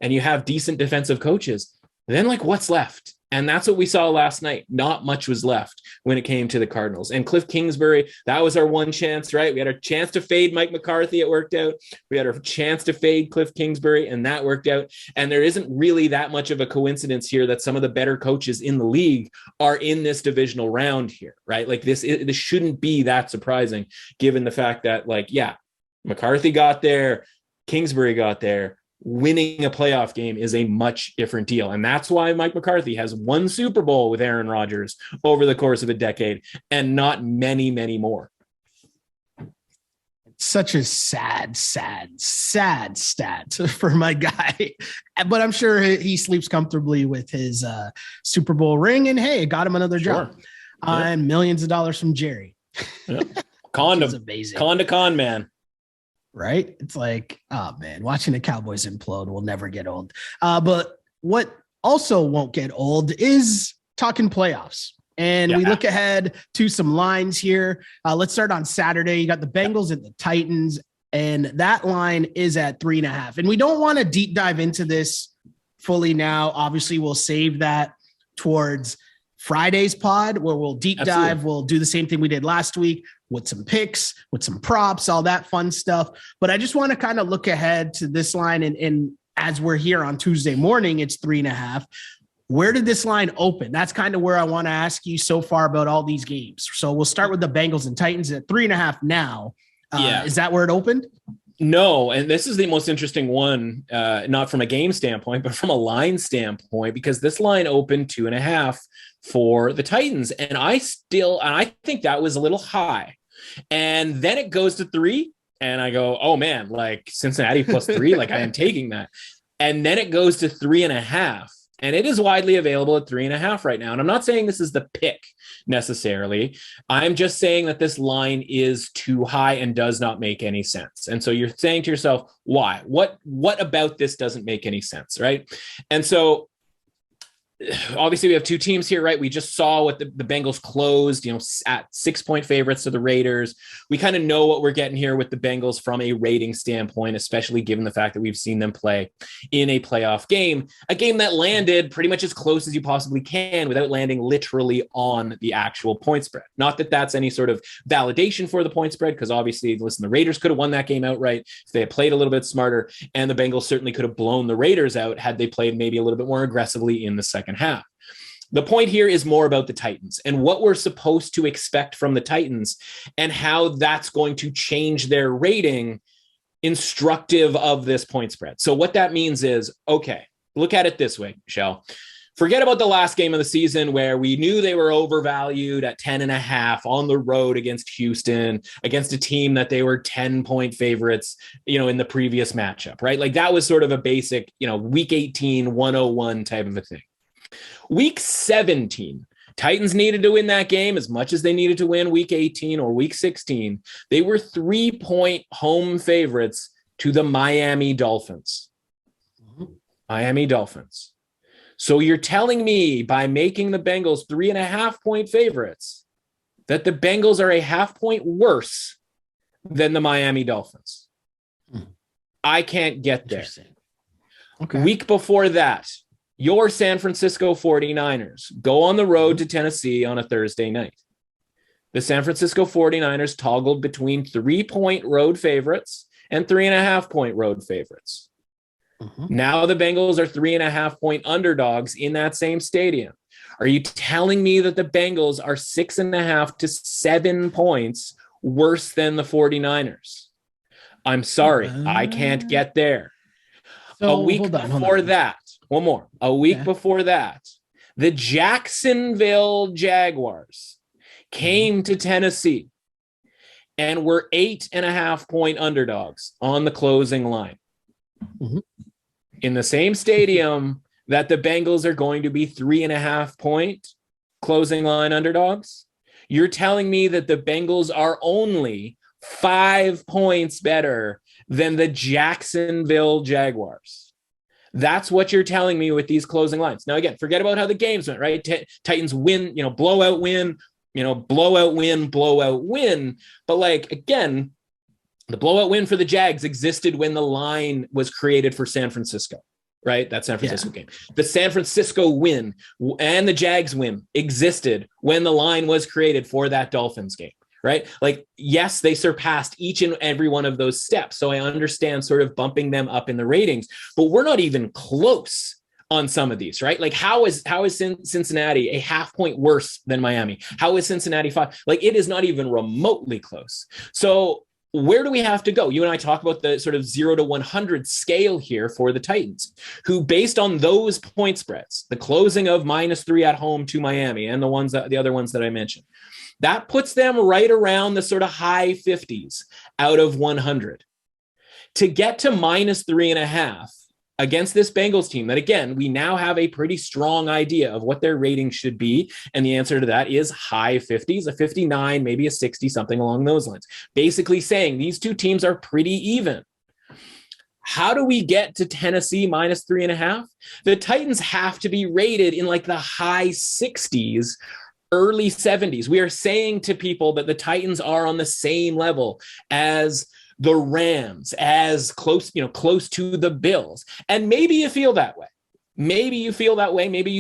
and you have decent defensive coaches, then what's left? And that's what we saw last night. Not much was left when it came to the Cardinals. And Cliff Kingsbury, that was our one chance, right? We had a chance to fade Mike McCarthy. It worked out. We had a chance to fade Cliff Kingsbury, and that worked out. And there isn't really that much of a coincidence here that some of the better coaches in the league are in this divisional round here, right? This shouldn't be that surprising given the fact that, McCarthy got there, Kingsbury got there. Winning a playoff game is a much different deal. And that's why Mike McCarthy has one Super Bowl with Aaron Rodgers over the course of a decade and not many, many more. Such a sad stat for my guy. But I'm sure he sleeps comfortably with his Super Bowl ring. And hey, it got him another job. And millions of dollars from Jerry. Yeah. Con to con, man. Right? It's like, oh man, watching the Cowboys implode will never get old. But what also won't get old is talking playoffs. And we look ahead to some lines here. Let's start on Saturday. You got the Bengals and the Titans, and that line is at 3.5. And we don't want to deep dive into this fully now. Obviously, we'll save that towards Friday's pod where we'll deep dive. We'll do the same thing we did last week with some picks, with some props, all that fun stuff. But I just want to kind of look ahead to this line and as we're here on Tuesday morning, it's 3.5. Where did this line open? That's kind of where I want to ask you so far about all these games. So we'll start with the Bengals and Titans at 3.5 now. Is that where it opened? No, and this is the most interesting one, not from a game standpoint, but from a line standpoint, because this line opened 2.5 for the Titans. And I think that was a little high. And then it goes to 3. And I go, oh man, like Cincinnati plus 3, like I am taking that. And then it goes to 3.5. And it is widely available at 3.5 right now. And I'm not saying this is the pick necessarily. I'm just saying that this line is too high and does not make any sense. And so you're saying to yourself, why? What about this doesn't make any sense, right? And so obviously we have two teams here, right? We just saw what the Bengals closed, at 6-point favorites to the Raiders. We kind of know what we're getting here with the Bengals from a rating standpoint, especially given the fact that we've seen them play in a playoff game, a game that landed pretty much as close as you possibly can without landing literally on the actual point spread. Not that that's any sort of validation for the point spread, because obviously, listen, the Raiders could have won that game outright if they had played a little bit smarter, and the Bengals certainly could have blown the Raiders out had they played maybe a little bit more aggressively in the second half. The point here is more about the Titans and what we're supposed to expect from the Titans and how that's going to change their rating instructive of this point spread. So what that means is, okay, look at it this way, Michelle. Forget about the last game of the season where we knew they were overvalued at 10.5 on the road against Houston, against a team that they were 10-point favorites, in the previous matchup, right? Like that was sort of a basic, week 18, 101 type of a thing. Week 17, Titans needed to win that game as much as they needed to win week 18 or week 16. They were 3-point home favorites to the Miami Dolphins. Miami Dolphins. So you're telling me by making the Bengals 3.5-point favorites that the Bengals are a 0.5 point worse than the Miami Dolphins. I can't get there. Okay. Week before that, your San Francisco 49ers go on the road to Tennessee on a Thursday night. The San Francisco 49ers toggled between 3-point road favorites and 3.5-point road favorites. Now the Bengals are 3.5-point underdogs in that same stadium. Are you telling me that the Bengals are 6.5 to 7 points worse than the 49ers? I'm sorry, I can't get there. So, a week before that, one more. A week before that, the Jacksonville Jaguars came to Tennessee and were 8.5-point underdogs on the closing line. In the same stadium that the Bengals are going to be 3.5-point closing line underdogs. You're telling me that the Bengals are only 5 points better than the Jacksonville Jaguars. That's what you're telling me with these closing lines. Now, again, forget about how the games went, right? Titans win, blowout win, blowout win, blowout win. But like, again, the blowout win for the Jags existed when the line was created for San Francisco, right? That San Francisco game. The San Francisco win and the Jags win existed when the line was created for that Dolphins game. Right? Like, yes, they surpassed each and every one of those steps. So I understand sort of bumping them up in the ratings, but we're not even close on some of these, right? Like how is Cincinnati a 0.5 point worse than Miami? How is Cincinnati 5? Like it is not even remotely close. So where do we have to go? You and I talk about the sort of 0 to 100 scale here for the Titans, who based on those point spreads, the closing of -3 at home to Miami and the other ones that I mentioned, that puts them right around the sort of high 50s out of 100. To get to -3.5 against this Bengals team that, again, we now have a pretty strong idea of what their rating should be. And the answer to that is high 50s, a 59, maybe a 60, something along those lines. Basically saying these two teams are pretty even. How do we get to Tennessee -3.5? The Titans have to be rated in like the high 60s, early 70s. We are saying to people that the Titans are on the same level as the Rams, as close to the Bills. And maybe you feel that way. Maybe you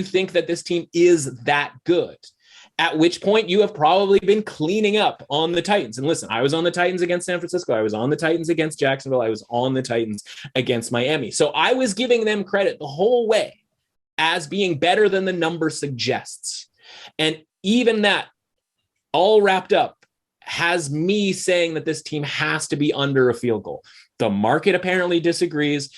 think that this team is that good. at which point you have probably been cleaning up on the Titans. And listen, I was on the Titans against San Francisco. I was on the Titans against Jacksonville. I was on the Titans against Miami. So I was giving them credit the whole way as being better than the number suggests. And even that, all wrapped up, has me saying that this team has to be under a field goal. The market apparently disagrees.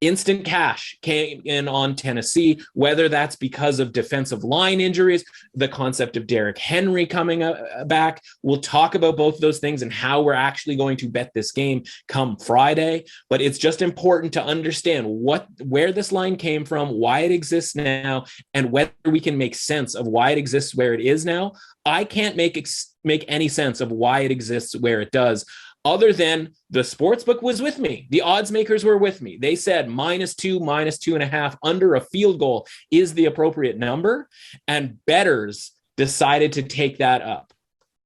Instant cash came in on Tennessee, whether that's because of defensive line injuries, the concept of Derrick Henry coming back. We'll talk about both of those things and how we're actually going to bet this game come Friday. But it's just important to understand where this line came from, why it exists now, and whether we can make sense of why it exists where it is now. I can't make any sense of why it exists where it does, other than the sportsbook was with me. The odds makers were with me. They said -2, -2.5 under a field goal is the appropriate number. And bettors decided to take that up.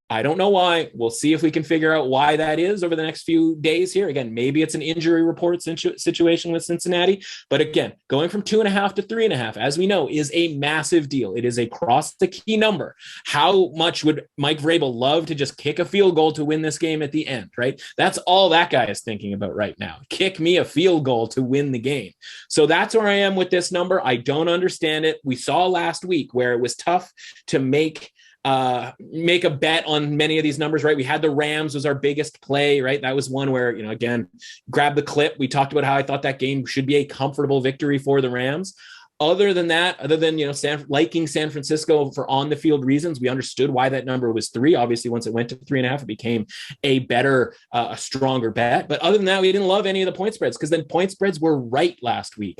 I don't know why. We'll see if we can figure out why that is over the next few days here. Again, maybe it's an injury report situation with Cincinnati. But again, going from 2.5 to 3.5, as we know, is a massive deal. It is a cross the key number. How much would Mike Vrabel love to just kick a field goal to win this game at the end, right? That's all that guy is thinking about right now. Kick me a field goal to win the game. So that's where I am with this number. I don't understand it. We saw last week where it was tough to make a bet on many of these numbers, right? We had the Rams was our biggest play, right? That was one where, again, grab the clip. We talked about how I thought that game should be a comfortable victory for the Rams. Other than liking San Francisco for on the field reasons, we understood why that number was 3. Obviously, once it went to 3.5, it became a better, a stronger bet. But other than that, we didn't love any of the point spreads because then point spreads were right last week.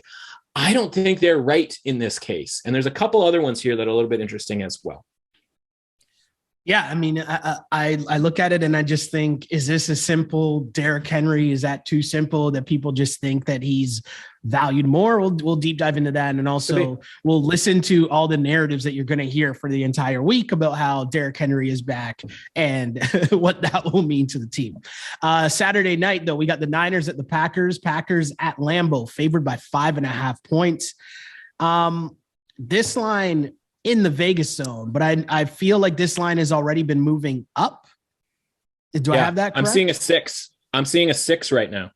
I don't think they're right in this case. And there's a couple other ones here that are a little bit interesting as well. Yeah, I mean, I look at it and I just think, is this a simple Derrick Henry? Is that too simple that people just think that he's valued more? We'll deep dive into that. And also we'll listen to all the narratives that you're going to hear for the entire week about how Derrick Henry is back and what that will mean to the team. Saturday night, though, we got the Niners at the Packers at Lambeau, favored by 5.5 points. This line in the Vegas zone, but I feel like this line has already been moving up. Do I have that correct? I'm seeing a 6. I'm seeing a 6 right now.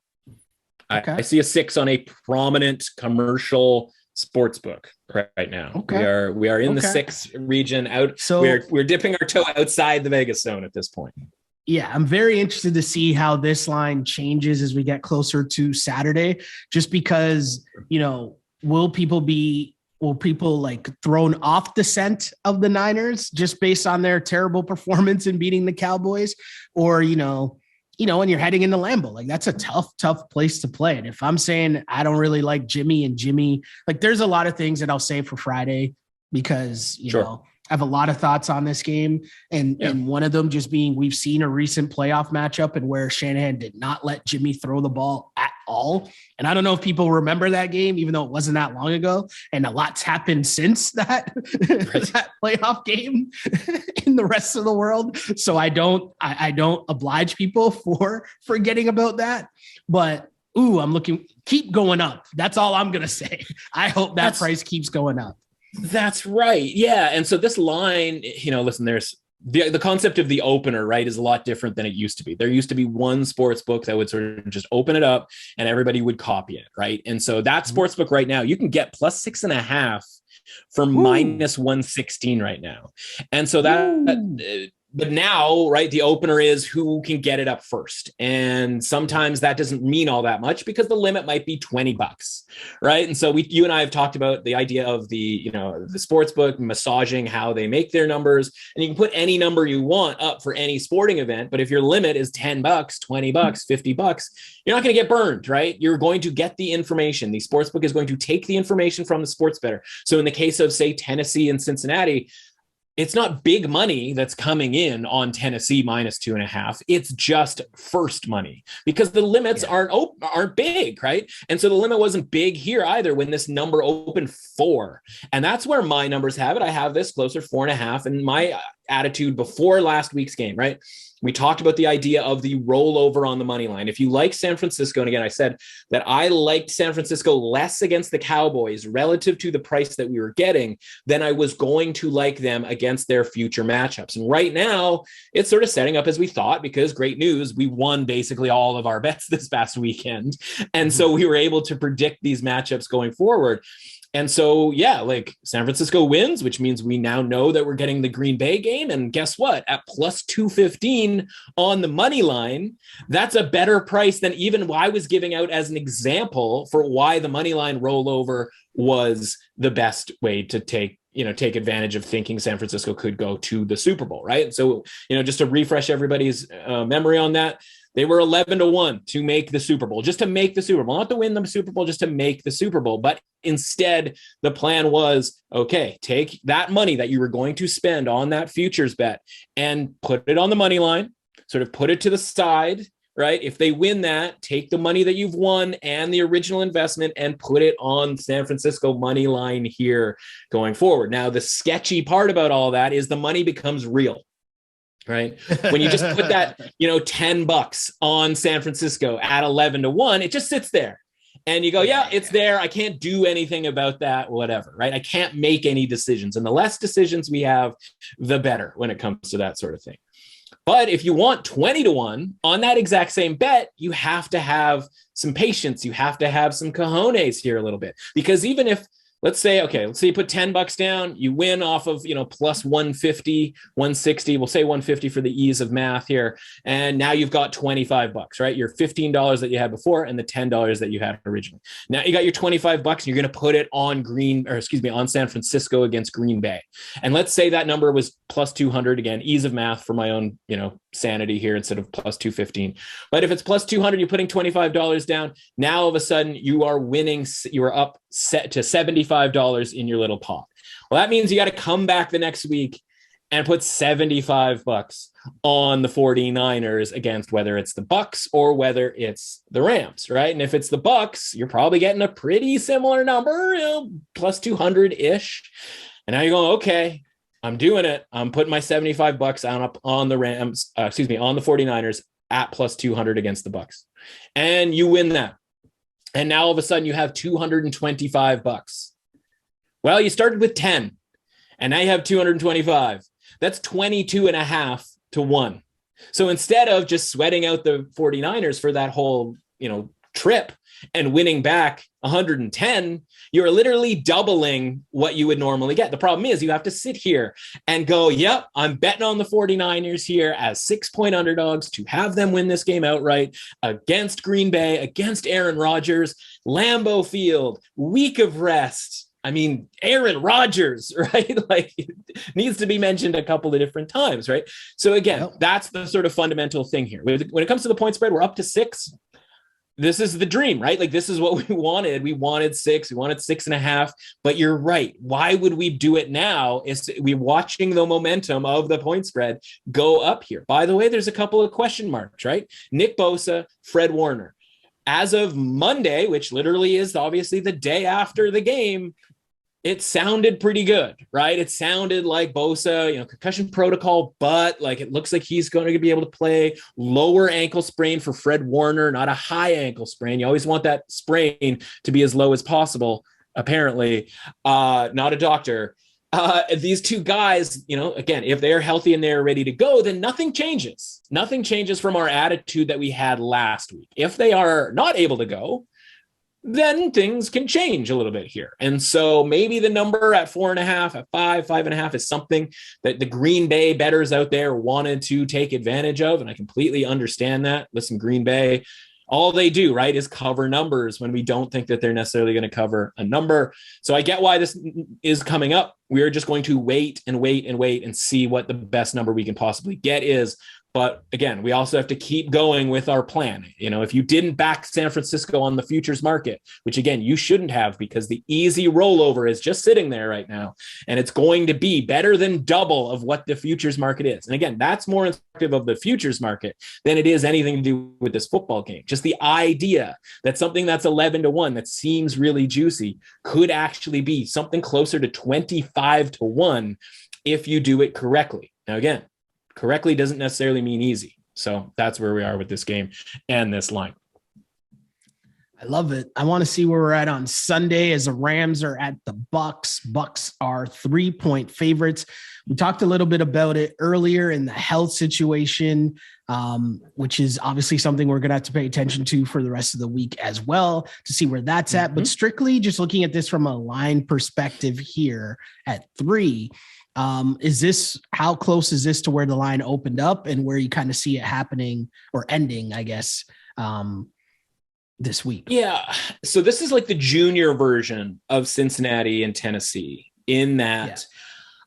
Okay. I see a 6 on a prominent commercial sports book right now. Okay. We are in the 6 region out. So we're dipping our toe outside the Vegas zone at this point. Yeah, I'm very interested to see how this line changes as we get closer to Saturday, just because, will people like thrown off the scent of the Niners just based on their terrible performance in beating the Cowboys? Or, when you're heading into Lambeau, like that's a tough place to play. And if I'm saying I don't really like Jimmy, like there's a lot of things that I'll say for Friday because, I have a lot of thoughts on this game. And one of them just being, we've seen a recent playoff matchup and where Shanahan did not let Jimmy throw the ball at all. And I don't know if people remember that game, even though it wasn't that long ago. And a lot's happened since that, that playoff game in the rest of the world. So I don't oblige people for forgetting about that. But keep going up. That's all I'm going to say. I hope that price keeps going up. That's right. Yeah. And so this line, listen, there's the concept of the opener, right, is a lot different than it used to be. There used to be one sports book that would sort of just open it up and everybody would copy it. Right. And so that sports book right now, you can get plus 6.5 for minus 116 right now. And so but now, right, the opener is who can get it up first. And sometimes that doesn't mean all that much because the limit might be $20, right? And so you and I have talked about the idea of the sports book massaging how they make their numbers, and you can put any number you want up for any sporting event. But if your limit is $10, $20, $50, you're not going to get burned, right? You're going to get the information. The sports book is going to take the information from the sports bettor. So in the case of, say, Tennessee and Cincinnati, it's not big money that's coming in on Tennessee minus 2.5. It's just first money because the limits aren't big, right? And so the limit wasn't big here either when this number opened 4. And that's where my numbers have it. I have this closer 4.5. And my attitude before last week's game, right? We talked about the idea of the rollover on the money line. If you like San Francisco, and again, I said that I liked San Francisco less against the Cowboys relative to the price that we were getting, then I was going to like them against their future matchups. And right now, it's sort of setting up as we thought, because great news, we won basically all of our bets this past weekend. And so we were able to predict these matchups going forward. And so, yeah, like San Francisco wins, which means we now know that we're getting the Green Bay game. And guess what? At plus 215 on the money line, that's a better price than even I was giving out as an example for why the money line rollover was the best way to take advantage of thinking San Francisco could go to the Super Bowl, right? So, just to refresh everybody's memory on that, they were 11-1 to make the Super Bowl, just to make the Super Bowl, not to win the Super Bowl, just to make the Super Bowl. But instead, the plan was, okay, take that money that you were going to spend on that futures bet and put it on the money line, sort of put it to the side, right? If they win that, take the money that you've won and the original investment and put it on San Francisco money line here going forward. Now, the sketchy part about all that is the money becomes real. Right. When you just put that, $10 on San Francisco at 11-1, it just sits there and you go, yeah, it's there. I can't do anything about that, whatever. Right. I can't make any decisions. And the less decisions we have, the better when it comes to that sort of thing. But if you want 20-1 on that exact same bet, you have to have some patience. You have to have some cojones here a little bit, because even if, let's say you put $10 down, you win off of, plus 150, 160, we'll say 150 for the ease of math here. And now you've got $25, right? Your $15 that you had before and the $10 that you had originally. Now you got your $25 and you're going to put it on on San Francisco against Green Bay. And let's say that number was plus 200, again, ease of math for my own, sanity here instead of plus 215. But if it's plus 200, you're putting $25 down. Now all of a sudden you are winning, you are up set to $75 in your little pot. Well, that means you got to come back the next week and put $75 on the 49ers against whether it's the Bucs or whether it's the Rams, right? And if it's the Bucs, you're probably getting a pretty similar number, plus 200-ish. And now you're going, okay, I'm doing it. I'm putting my $75 up on the Rams, on the 49ers at plus 200 against the Bucs. And you win that. And now all of a sudden you have $225. Well, you started with 10 and now you have 225. That's 22.5-1. So instead of just sweating out the 49ers for that whole, trip and winning back 110, you're literally doubling what you would normally get. The problem is you have to sit here and go, yep, I'm betting on the 49ers here as 6-point underdogs to have them win this game outright against Green Bay, against Aaron Rodgers, Lambeau Field, week of rest. I mean, Aaron Rodgers, right? Like, it needs to be mentioned a couple of different times, right? So again, that's the sort of fundamental thing here. When it comes to the point spread, we're up to 6. This is the dream, right? Like, this is what we wanted. We wanted 6, we wanted 6.5, but you're right. Why would we do it now? Is we're watching the momentum of the point spread go up here. By the way, there's a couple of question marks, right? Nick Bosa, Fred Warner. As of Monday, which literally is obviously the day after the game, it sounded pretty good, right? It sounded like Bosa, concussion protocol, but like it looks like he's going to be able to play. Lower ankle sprain for Fred Warner, not a high ankle sprain. You always want that sprain to be as low as possible, apparently. Not a doctor. These two guys, again, if they're healthy and they're ready to go, then nothing changes. Nothing changes from our attitude that we had last week. If they are not able to go, then things can change a little bit here. And so maybe the number at 4.5, at 5.5 is something that the Green Bay bettors out there wanted to take advantage of. And I completely understand that. Listen, Green Bay, all they do, right, is cover numbers when we don't think that they're necessarily going to cover a number. So I get why this is coming up. We're just going to wait and see what the best number we can possibly get is. But again, we also have to keep going with our plan. If you didn't back San Francisco on the futures market, which again, you shouldn't have, because the easy rollover is just sitting there right now. And it's going to be better than double of what the futures market is. And again, that's more instructive of the futures market than it is anything to do with this football game. Just the idea that something that's 11-1 that seems really juicy could actually be something closer to 25-1 if you do it correctly. Now, again, correctly doesn't necessarily mean easy. So that's where we are with this game and this line. I love it. I want to see where we're at on Sunday as the Rams are at the Bucs. Bucs are 3-point favorites. We talked a little bit about it earlier in the health situation, which is obviously something we're going to have to pay attention to for the rest of the week as well to see where that's at. But strictly just looking at this from a line perspective here at 3, how close is this to where the line opened up and where you kind of see it happening or ending, I guess, this week? Yeah. So this is like the junior version of Cincinnati and Tennessee in that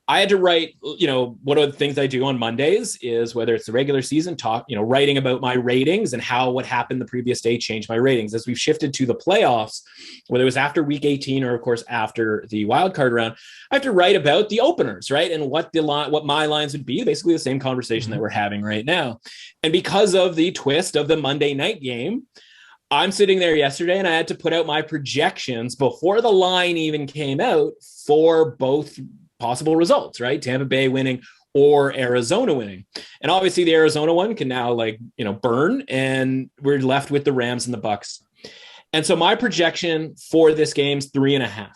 I had to write, one of the things I do on Mondays is, whether it's the regular season, writing about my ratings and how what happened the previous day changed my ratings. As we've shifted to the playoffs, whether it was after week 18 or of course after the wildcard round, I have to write about the openers, right? And what my lines would be, basically the same conversation that we're having right now. And because of the twist of the Monday night game, I'm sitting there yesterday and I had to put out my projections before the line even came out for both possible results, right? Tampa Bay winning or Arizona winning. And obviously the Arizona one can now burn, and we're left with the Rams and the Bucs. And so my projection for this game's 3.5.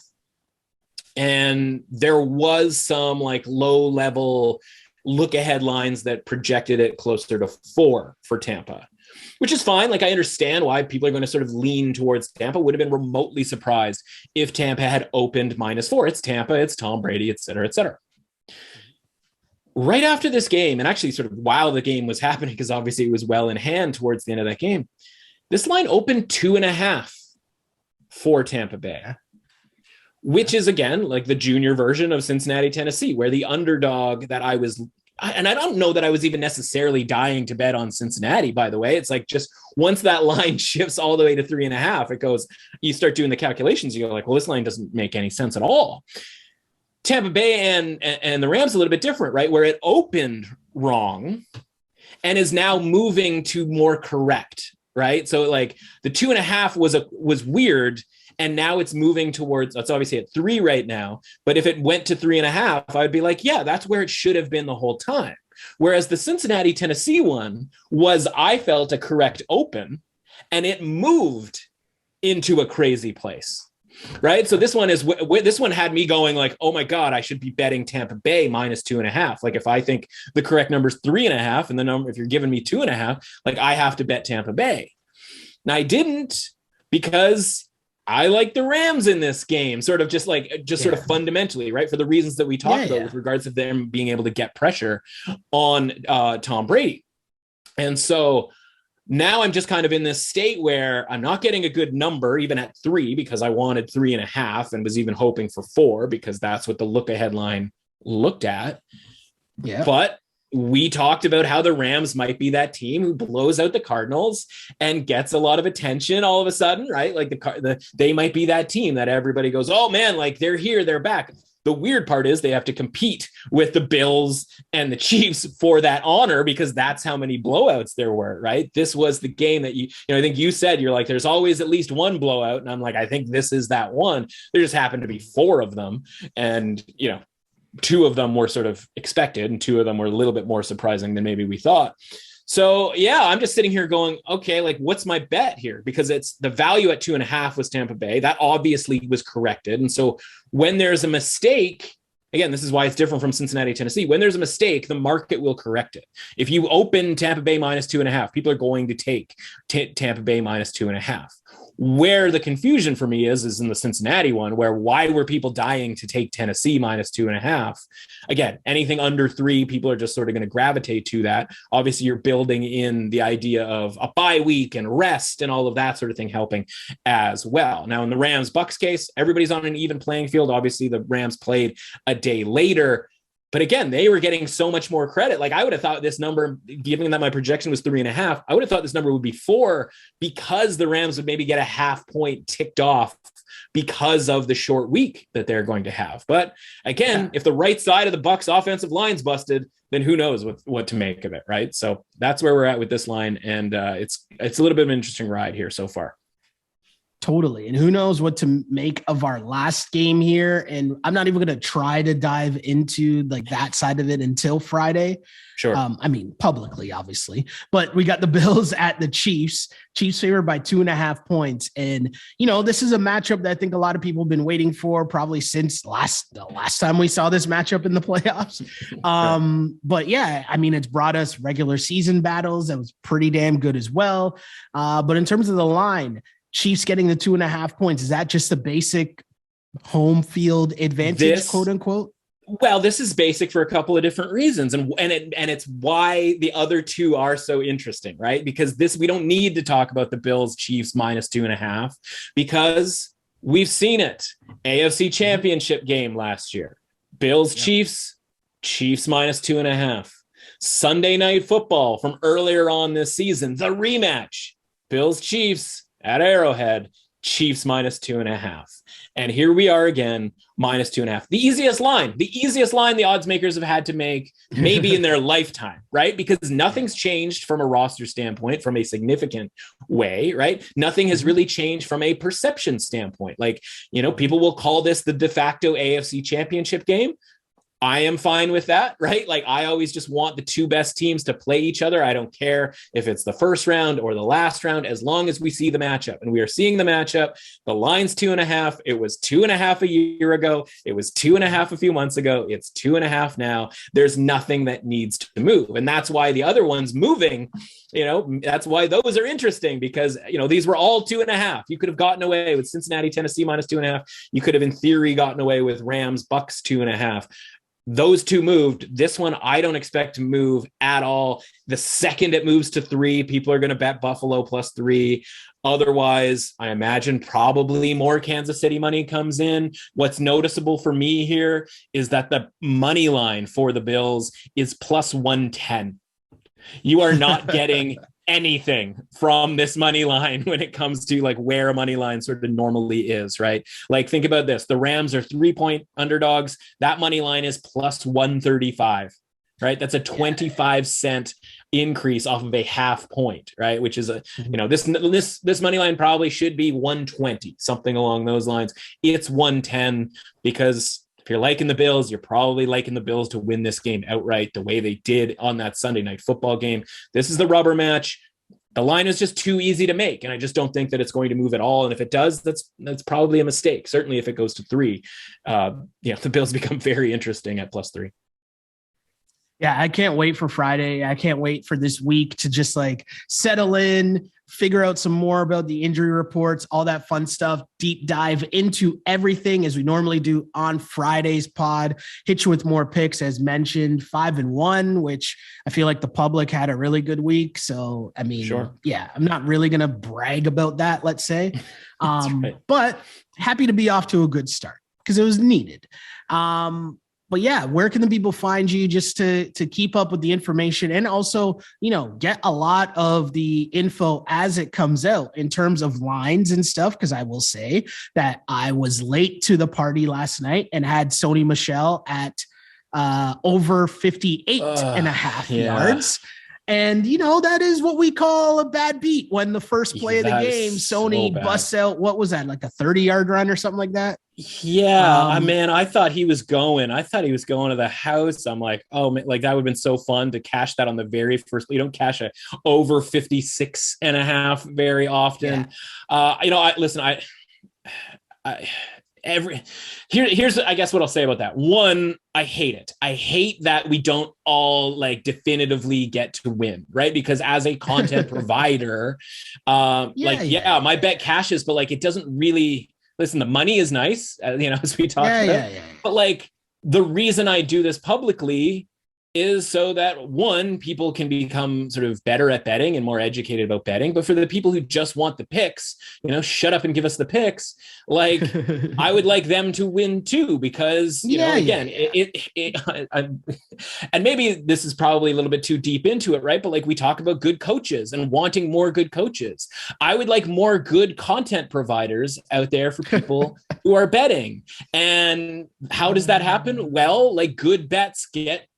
And there was some low level look ahead lines that projected it closer to 4 for Tampa, which is fine. I understand why people are going to sort of lean towards Tampa. Would have been remotely surprised if Tampa had opened -4. It's Tampa, it's Tom Brady, et cetera, et cetera. Right after this game, and actually sort of while the game was happening, because obviously it was well in hand towards the end of that game, this line opened 2.5 for Tampa Bay, which is, again, the junior version of Cincinnati, Tennessee, where the underdog that and I don't know that I was even necessarily dying to bet on Cincinnati, by the way. It's just once that line shifts all the way to 3.5, it goes, you start doing the calculations, you go well, this line doesn't make any sense at all. Tampa Bay and the Rams a little bit different, right? Where it opened wrong and is now moving to more correct, right? So the 2.5 was weird. And now it's moving towards, it's obviously at 3 right now, but if it went to 3.5, I'd be that's where it should have been the whole time. Whereas the Cincinnati, Tennessee one was, I felt, a correct open, and it moved into a crazy place, right? So this one had me going oh my God, I should be betting Tampa Bay -2.5. If I think the correct number is 3.5 and the number, if you're giving me 2.5, I have to bet Tampa Bay. Now I didn't, because I like the Rams in this game, sort of sort of fundamentally, right? For the reasons that we talked about with regards to them being able to get pressure on Tom Brady. And so now I'm just kind of in this state where I'm not getting a good number, even at 3, because I wanted 3.5 and was even hoping for 4, because that's what the look ahead line looked at. Yeah. But we talked about how the Rams might be that team who blows out the Cardinals and gets a lot of attention all of a sudden, right? They might be that team that everybody goes, oh man, they're here, they're back. The weird part is they have to compete with the Bills and the Chiefs for that honor, because that's how many blowouts there were, right? This was the game that I think you said, you're there's always at least one blowout. And I'm I think this is that one. There just happened to be 4 of them. And, 2 of them were sort of expected and 2 of them were a little bit more surprising than maybe we thought. So yeah, I'm just sitting here going, okay, what's my bet here? Because it's the value at 2.5 was Tampa Bay. That obviously was corrected. And so when there's a mistake, again, this is why it's different from Cincinnati, Tennessee. When there's a mistake, the market will correct it. If you open Tampa Bay -2.5, people are going to take Tampa Bay -2.5. Where the confusion for me is in the Cincinnati one, where why were people dying to take Tennessee -2.5? Again, anything under 3, people are just sort of going to gravitate to that. Obviously, you're building in the idea of a bye week and rest and all of that sort of thing helping as well. Now, in the Rams-Bucs case, everybody's on an even playing field. Obviously, the Rams played a day later. But again, they were getting so much more credit. I would have thought this number, given that my projection was 3.5, I would have thought this number would be 4, because the Rams would maybe get a half point ticked off because of the short week that they're going to have. But again, if the right side of the Bucs offensive line's busted, then who knows what to make of it, right? So that's where we're at with this line. And it's a little bit of an interesting ride here so far. Totally. And who knows what to make of our last game here. And I'm not even going to try to dive into like that side of it until Friday. Sure. I mean, publicly, obviously, but we got the Bills at the Chiefs favored by 2.5 points. And, this is a matchup that I think a lot of people have been waiting for probably since the last time we saw this matchup in the playoffs. But yeah, I mean, it's brought us regular season battles. That was pretty damn good as well. But in terms of the line, Chiefs getting the 2.5 points, is that just the basic home field advantage, quote unquote? Well, this is basic for a couple of different reasons, and it's why the other two are so interesting, right? Because we don't need to talk about the Bills Chiefs minus 2.5 because we've seen it. AFC Championship game last year, Bills Chiefs minus 2.5. Sunday Night Football from earlier on this season, the rematch, Bills Chiefs at Arrowhead, Chiefs minus 2.5. And here we are again, minus 2.5. The easiest line the odds makers have had to make maybe in their lifetime, right? Because nothing's changed from a roster standpoint, from a significant way, right? Nothing has really changed from a perception standpoint. Like, people will call this the de facto AFC Championship game. I am fine with that, right? Like, I always just want the two best teams to play each other. I don't care if it's the first round or the last round, as long as we see the matchup. And we are seeing the matchup. The line's 2.5. It was 2.5 a year ago. It was 2.5 a few months ago. It's 2.5 now. There's nothing that needs to move. And that's why the other one's moving. That's why those are interesting, because, these were all 2.5. You could have gotten away with Cincinnati, Tennessee minus 2.5. You could have, in theory, gotten away with Rams, Bucs 2.5. Those two moved. This one, I don't expect to move at all. The second it moves to 3, people are going to bet Buffalo plus 3. Otherwise, I imagine probably more Kansas City money comes in. What's noticeable for me here is that the money line for the Bills is plus 110. You are not getting anything from this money line when it comes to like where a money line sort of normally is, right? Like, think about this. The Rams are 3-point underdogs. That money line is plus 135, right? That's a 25 cent increase off of a half point, right? Which is this money line probably should be 120, something along those lines. It's 110 because if you're liking the Bills, you're probably liking the Bills to win this game outright the way they did on that Sunday Night Football game. This is the rubber match. The line is just too easy to make, and I just don't think that it's going to move at all. And if it does, that's probably a mistake. Certainly if it goes to 3, the Bills become very interesting at plus 3. Yeah, I can't wait for Friday. I can't wait for this week to just like settle in, figure out some more about the injury reports, all that fun stuff, deep dive into everything as we normally do on Friday's pod, hit you with more picks as mentioned, 5-1, which I feel like the public had a really good week. So, I mean, sure. Yeah, I'm not really going to brag about that, let's say, right. But happy to be off to a good start because it was needed. But yeah, where can the people find you just to keep up with the information and also, get a lot of the info as it comes out in terms of lines and stuff? Because I will say that I was late to the party last night and had Sony Michel at over 58.5 yards. And, that is what we call a bad beat when the first play of the game, Sony busts out, what was that, like a 30-yard run or something like that? Yeah, man, I thought he was going to the house. I'm like, oh, man, like that would have been so fun to cash that on the very first. You don't cash a over 56.5 very often. Yeah. Here's I guess what I'll say about that. One, I hate it. I hate that we don't all like definitively get to win, right? Because as a content provider, my bet cashes, but like it doesn't really. Listen, the money is nice, as we talked about. Yeah. But like the reason I do this publicly is so that, one, people can become sort of better at betting and more educated about betting. But for the people who just want the picks, shut up and give us the picks. Like, I would like them to win too, because, and maybe this is probably a little bit too deep into it, right? But like we talk about good coaches and wanting more good coaches. I would like more good content providers out there for people who are betting. And how does that happen? Well, like good bets get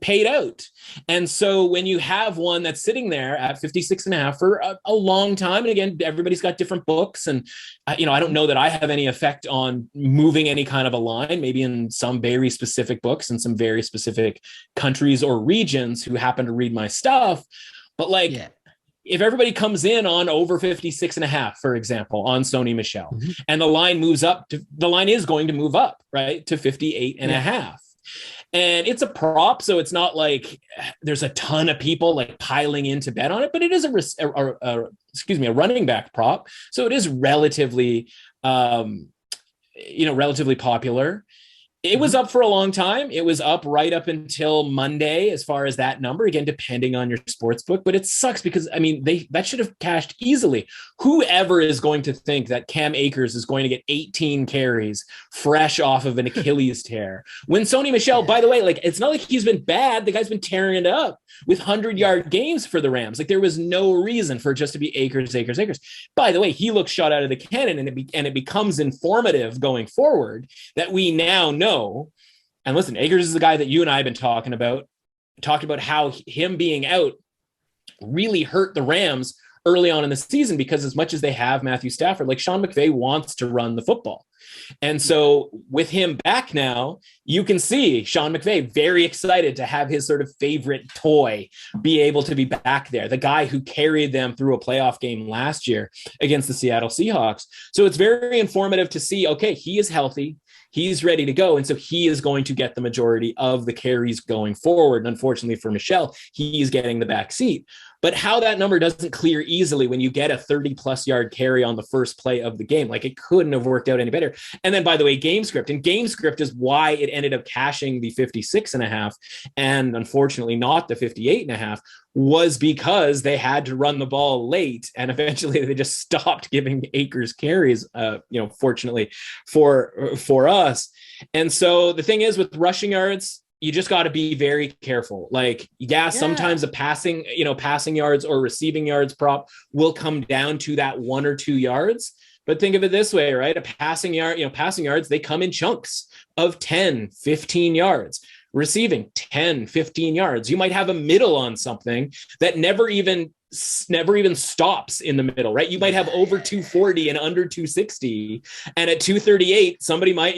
paid out. And so when you have one that's sitting there at 56.5 for a long time, and again, everybody's got different books, and I don't know that I have any effect on moving any kind of a line, maybe in some very specific books and some very specific countries or regions who happen to read my stuff. But if everybody comes in on over 56.5, for example, on Sony Michel, and the line moves up, the line is going to move up, right, to 58.5. And it's a prop, so it's not like there's a ton of people like piling in to bet on it, but it is a running back prop. So it is relatively, relatively popular. It was up for a long time. It was up right up until Monday, as far as that number, again, depending on your sports book. But it sucks because, that should have cashed easily. Whoever is going to think that Cam Akers is going to get 18 carries fresh off of an Achilles tear? When Sony Michel, by the way, it's not like he's been bad. The guy's been tearing it up with 100-yard games for the Rams. There was no reason for it just to be Akers. By the way, he looks shot out of the cannon, and it becomes informative going forward that we now know. And listen, Akers is the guy that you and I have been talking about how him being out really hurt the Rams early on in the season, because as much as they have Matthew Stafford, Sean McVay wants to run the football. And so with him back now, you can see Sean McVay very excited to have his sort of favorite toy be able to be back there, the guy who carried them through a playoff game last year against the Seattle Seahawks. So it's very informative to see, okay, he is healthy. He's ready to go. And so he is going to get the majority of the carries going forward. And unfortunately for Michel, he's getting the back seat. But how that number doesn't clear easily when you get a 30+ yard carry on the first play of the game, it couldn't have worked out any better. And then, by the way, game script is why it ended up cashing the 56.5 and unfortunately not the 58.5, was because they had to run the ball late, and eventually they just stopped giving Akers carries, fortunately for us. And so the thing is, with rushing yards, you just got to be very careful. Sometimes a passing yards or receiving yards prop will come down to that 1 or 2 yards. But think of it this way, right? Passing yards, they come in chunks of 10, 15 yards. Receiving 10, 15 yards. You might have a middle on something that never even stops in the middle, right? You might have over 240 and under 260. And at 238, somebody might,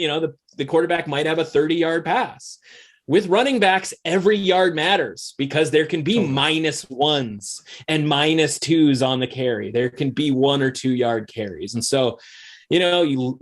the quarterback might have a 30-yard pass. With running backs, every yard matters, because there can be -1s and -2s on the carry. There can be 1 or 2 yard carries. And so, you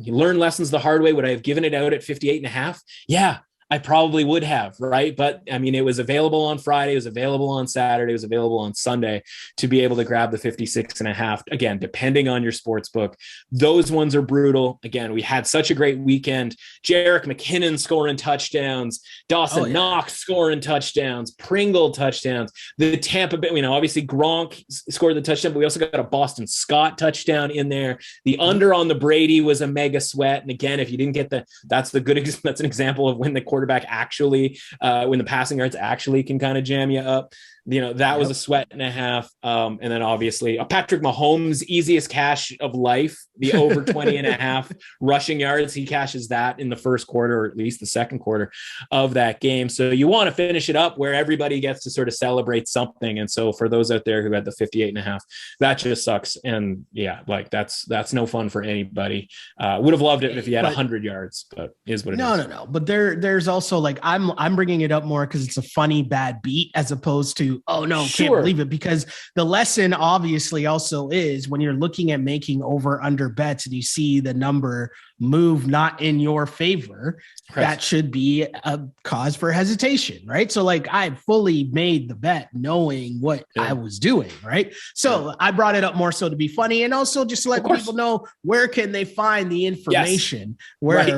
learn lessons the hard way. Would I have given it out at 58.5? Yeah, I probably would have, right? But it was available on Friday, it was available on Saturday, it was available on Sunday to be able to grab the 56.5. Again, depending on your sports book, those ones are brutal. Again, we had such a great weekend. Jerick McKinnon scoring touchdowns, Dawson Knox scoring touchdowns, Pringle touchdowns, the Tampa Bay, obviously Gronk scored the touchdown, but we also got a Boston Scott touchdown in there. The under on the Brady was a mega sweat. And again, if you didn't get that's an example of when the quarterback actually, when the passing yards actually can kind of jam you up. That was a sweat and a half. And then obviously Patrick Mahomes' easiest cash of life, the over 20.5 rushing yards. He cashes that in the first quarter, or at least the second quarter of that game. So you want to finish it up where everybody gets to sort of celebrate something. And so for those out there who had the 58.5, that just sucks. And that's no fun for anybody. Would have loved it if he had 100 yards, but is what it is. No. But there's also I'm bringing it up more because it's a funny bad beat, as opposed to, oh no, can't believe it, because the lesson obviously also is when you're looking at making over under bets and you see the number move not in your favor, that should be a cause for hesitation, right? So I fully made the bet knowing what I was doing, right? So I brought it up more so to be funny, and also just to let people know where can they find the information where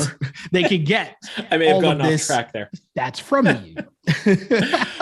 they could get. I may have gone off track there. That's from you.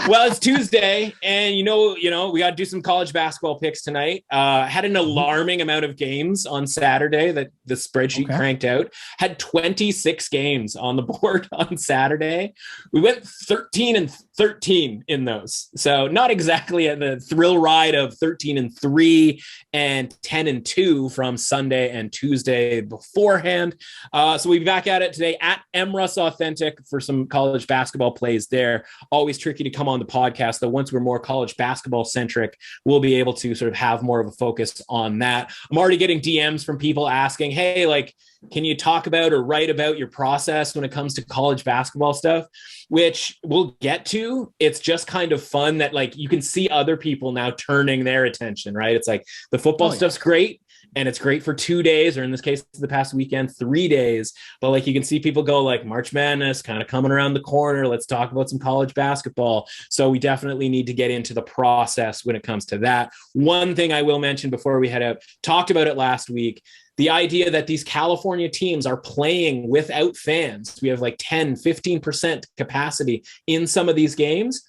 Well, it's Tuesday, and we got to do some college basketball picks tonight. Had an alarming amount of games on Saturday that the spreadsheet cranked out. about, had 26 games on the board on Saturday. We went 13-13 in those. So not exactly at the thrill ride of 13-3 and 10-2 from Sunday and Tuesday beforehand. So we'll be back at it today at MRUS Authentic for some college basketball plays there. Always tricky to come on the podcast, though. Once we're more college basketball centric, we'll be able to sort of have more of a focus on that. I'm already getting DMs from people asking, hey, like, can you talk about or write about your process when it comes to college basketball stuff, which we'll get to. It's just kind of fun that, like, you can see other people now turning their attention, right? It's like the football stuff's great. And it's great for 2 days, or in this case, the past weekend, 3 days. But like, you can see people go like March Madness kind of coming around the corner. Let's talk about some college basketball. So we definitely need to get into the process when it comes to that. One thing I will mention before we head out, talked about it last week, the idea that these California teams are playing without fans. We have like 10, 15% capacity in some of these games.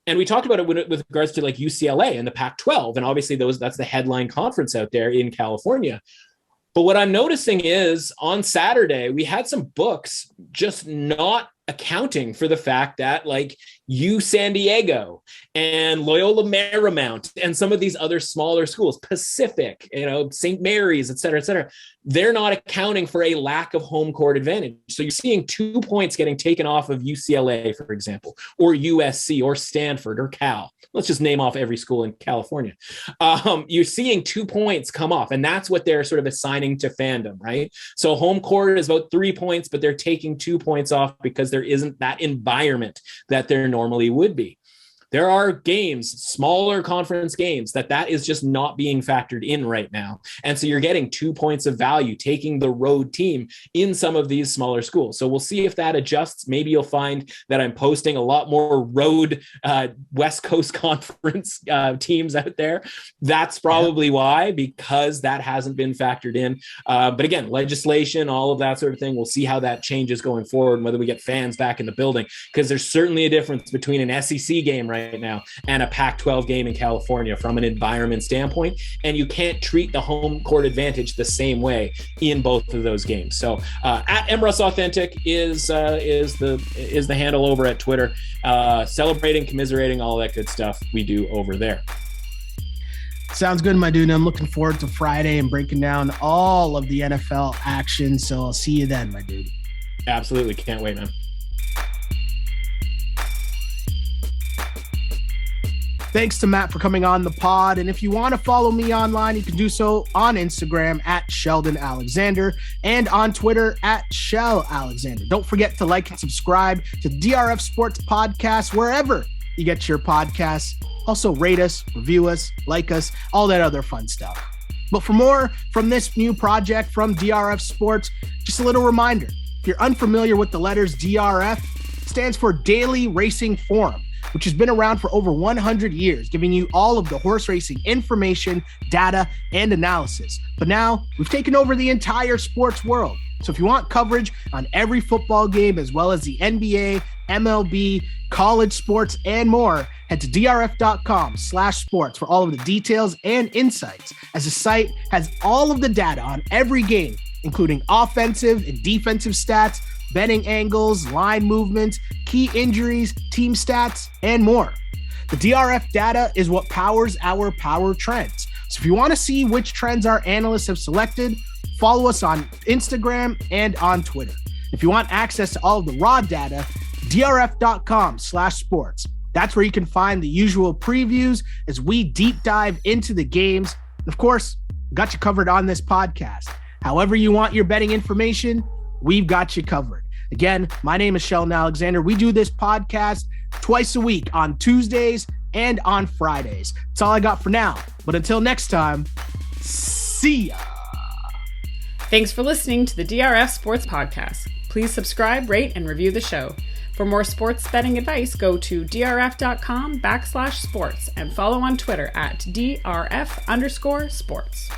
And we talked about it with regards to like UCLA and the Pac-12. And obviously that's the headline conference out there in California. But what I'm noticing is on Saturday, we had some books just not accounting for the fact that like U San Diego and Loyola Marymount and some of these other smaller schools, Pacific, St. Mary's, et cetera, they're not accounting for a lack of home court advantage. So you're seeing 2 points getting taken off of UCLA, for example, or USC or Stanford or Cal. Let's just name off every school in California. You're seeing 2 points come off, and that's what they're sort of assigning to fandom, right? So home court is about 3 points, but they're taking 2 points off because there isn't that environment that there normally would be. There are games, smaller conference games, that is just not being factored in right now. And so you're getting 2 points of value taking the road team in some of these smaller schools. So we'll see if that adjusts. Maybe you'll find that I'm posting a lot more road West Coast Conference teams out there. That's probably why, because that hasn't been factored in. But again, legislation, all of that sort of thing, we'll see how that changes going forward and whether we get fans back in the building, because there's certainly a difference between an SEC game right now and a Pac-12 game in California from an environment standpoint, and you can't treat the home court advantage the same way in both of those games. So at MRUS Authentic is the handle over at Twitter, celebrating, commiserating, all that good stuff we do over there. Sounds good, my dude. I'm looking forward to Friday and breaking down all of the NFL action. So I'll see you then, my dude. Absolutely. Can't wait, man. Thanks to Matt for coming on the pod. And if you want to follow me online, you can do so on Instagram at Sheldon Alexander and on Twitter at Shell Alexander. Don't forget to like and subscribe to DRF Sports Podcast wherever you get your podcasts. Also rate us, review us, like us, all that other fun stuff. But for more from this new project from DRF Sports, just a little reminder. If you're unfamiliar with the letters DRF, it stands for Daily Racing Forum, which has been around for over 100 years, giving you all of the horse racing information, data, and analysis. But now we've taken over the entire sports world. So if you want coverage on every football game, as well as the NBA, MLB, college sports, and more, head to drf.com/sports for all of the details and insights, as the site has all of the data on every game, including offensive and defensive stats, betting angles, line movements, key injuries, team stats, and more. The DRF data is what powers our power trends. So if you want to see which trends our analysts have selected, follow us on Instagram and on Twitter. If you want access to all of the raw data, drf.com/sports. That's where you can find the usual previews as we deep dive into the games. And of course, got you covered on this podcast. However you want your betting information, we've got you covered. Again, my name is Sheldon Alexander. We do this podcast twice a week on Tuesdays and on Fridays. That's all I got for now. But until next time, see ya. Thanks for listening to the DRF Sports Podcast. Please subscribe, rate, and review the show. For more sports betting advice, go to drf.com/sports and follow on Twitter at DRF_sports.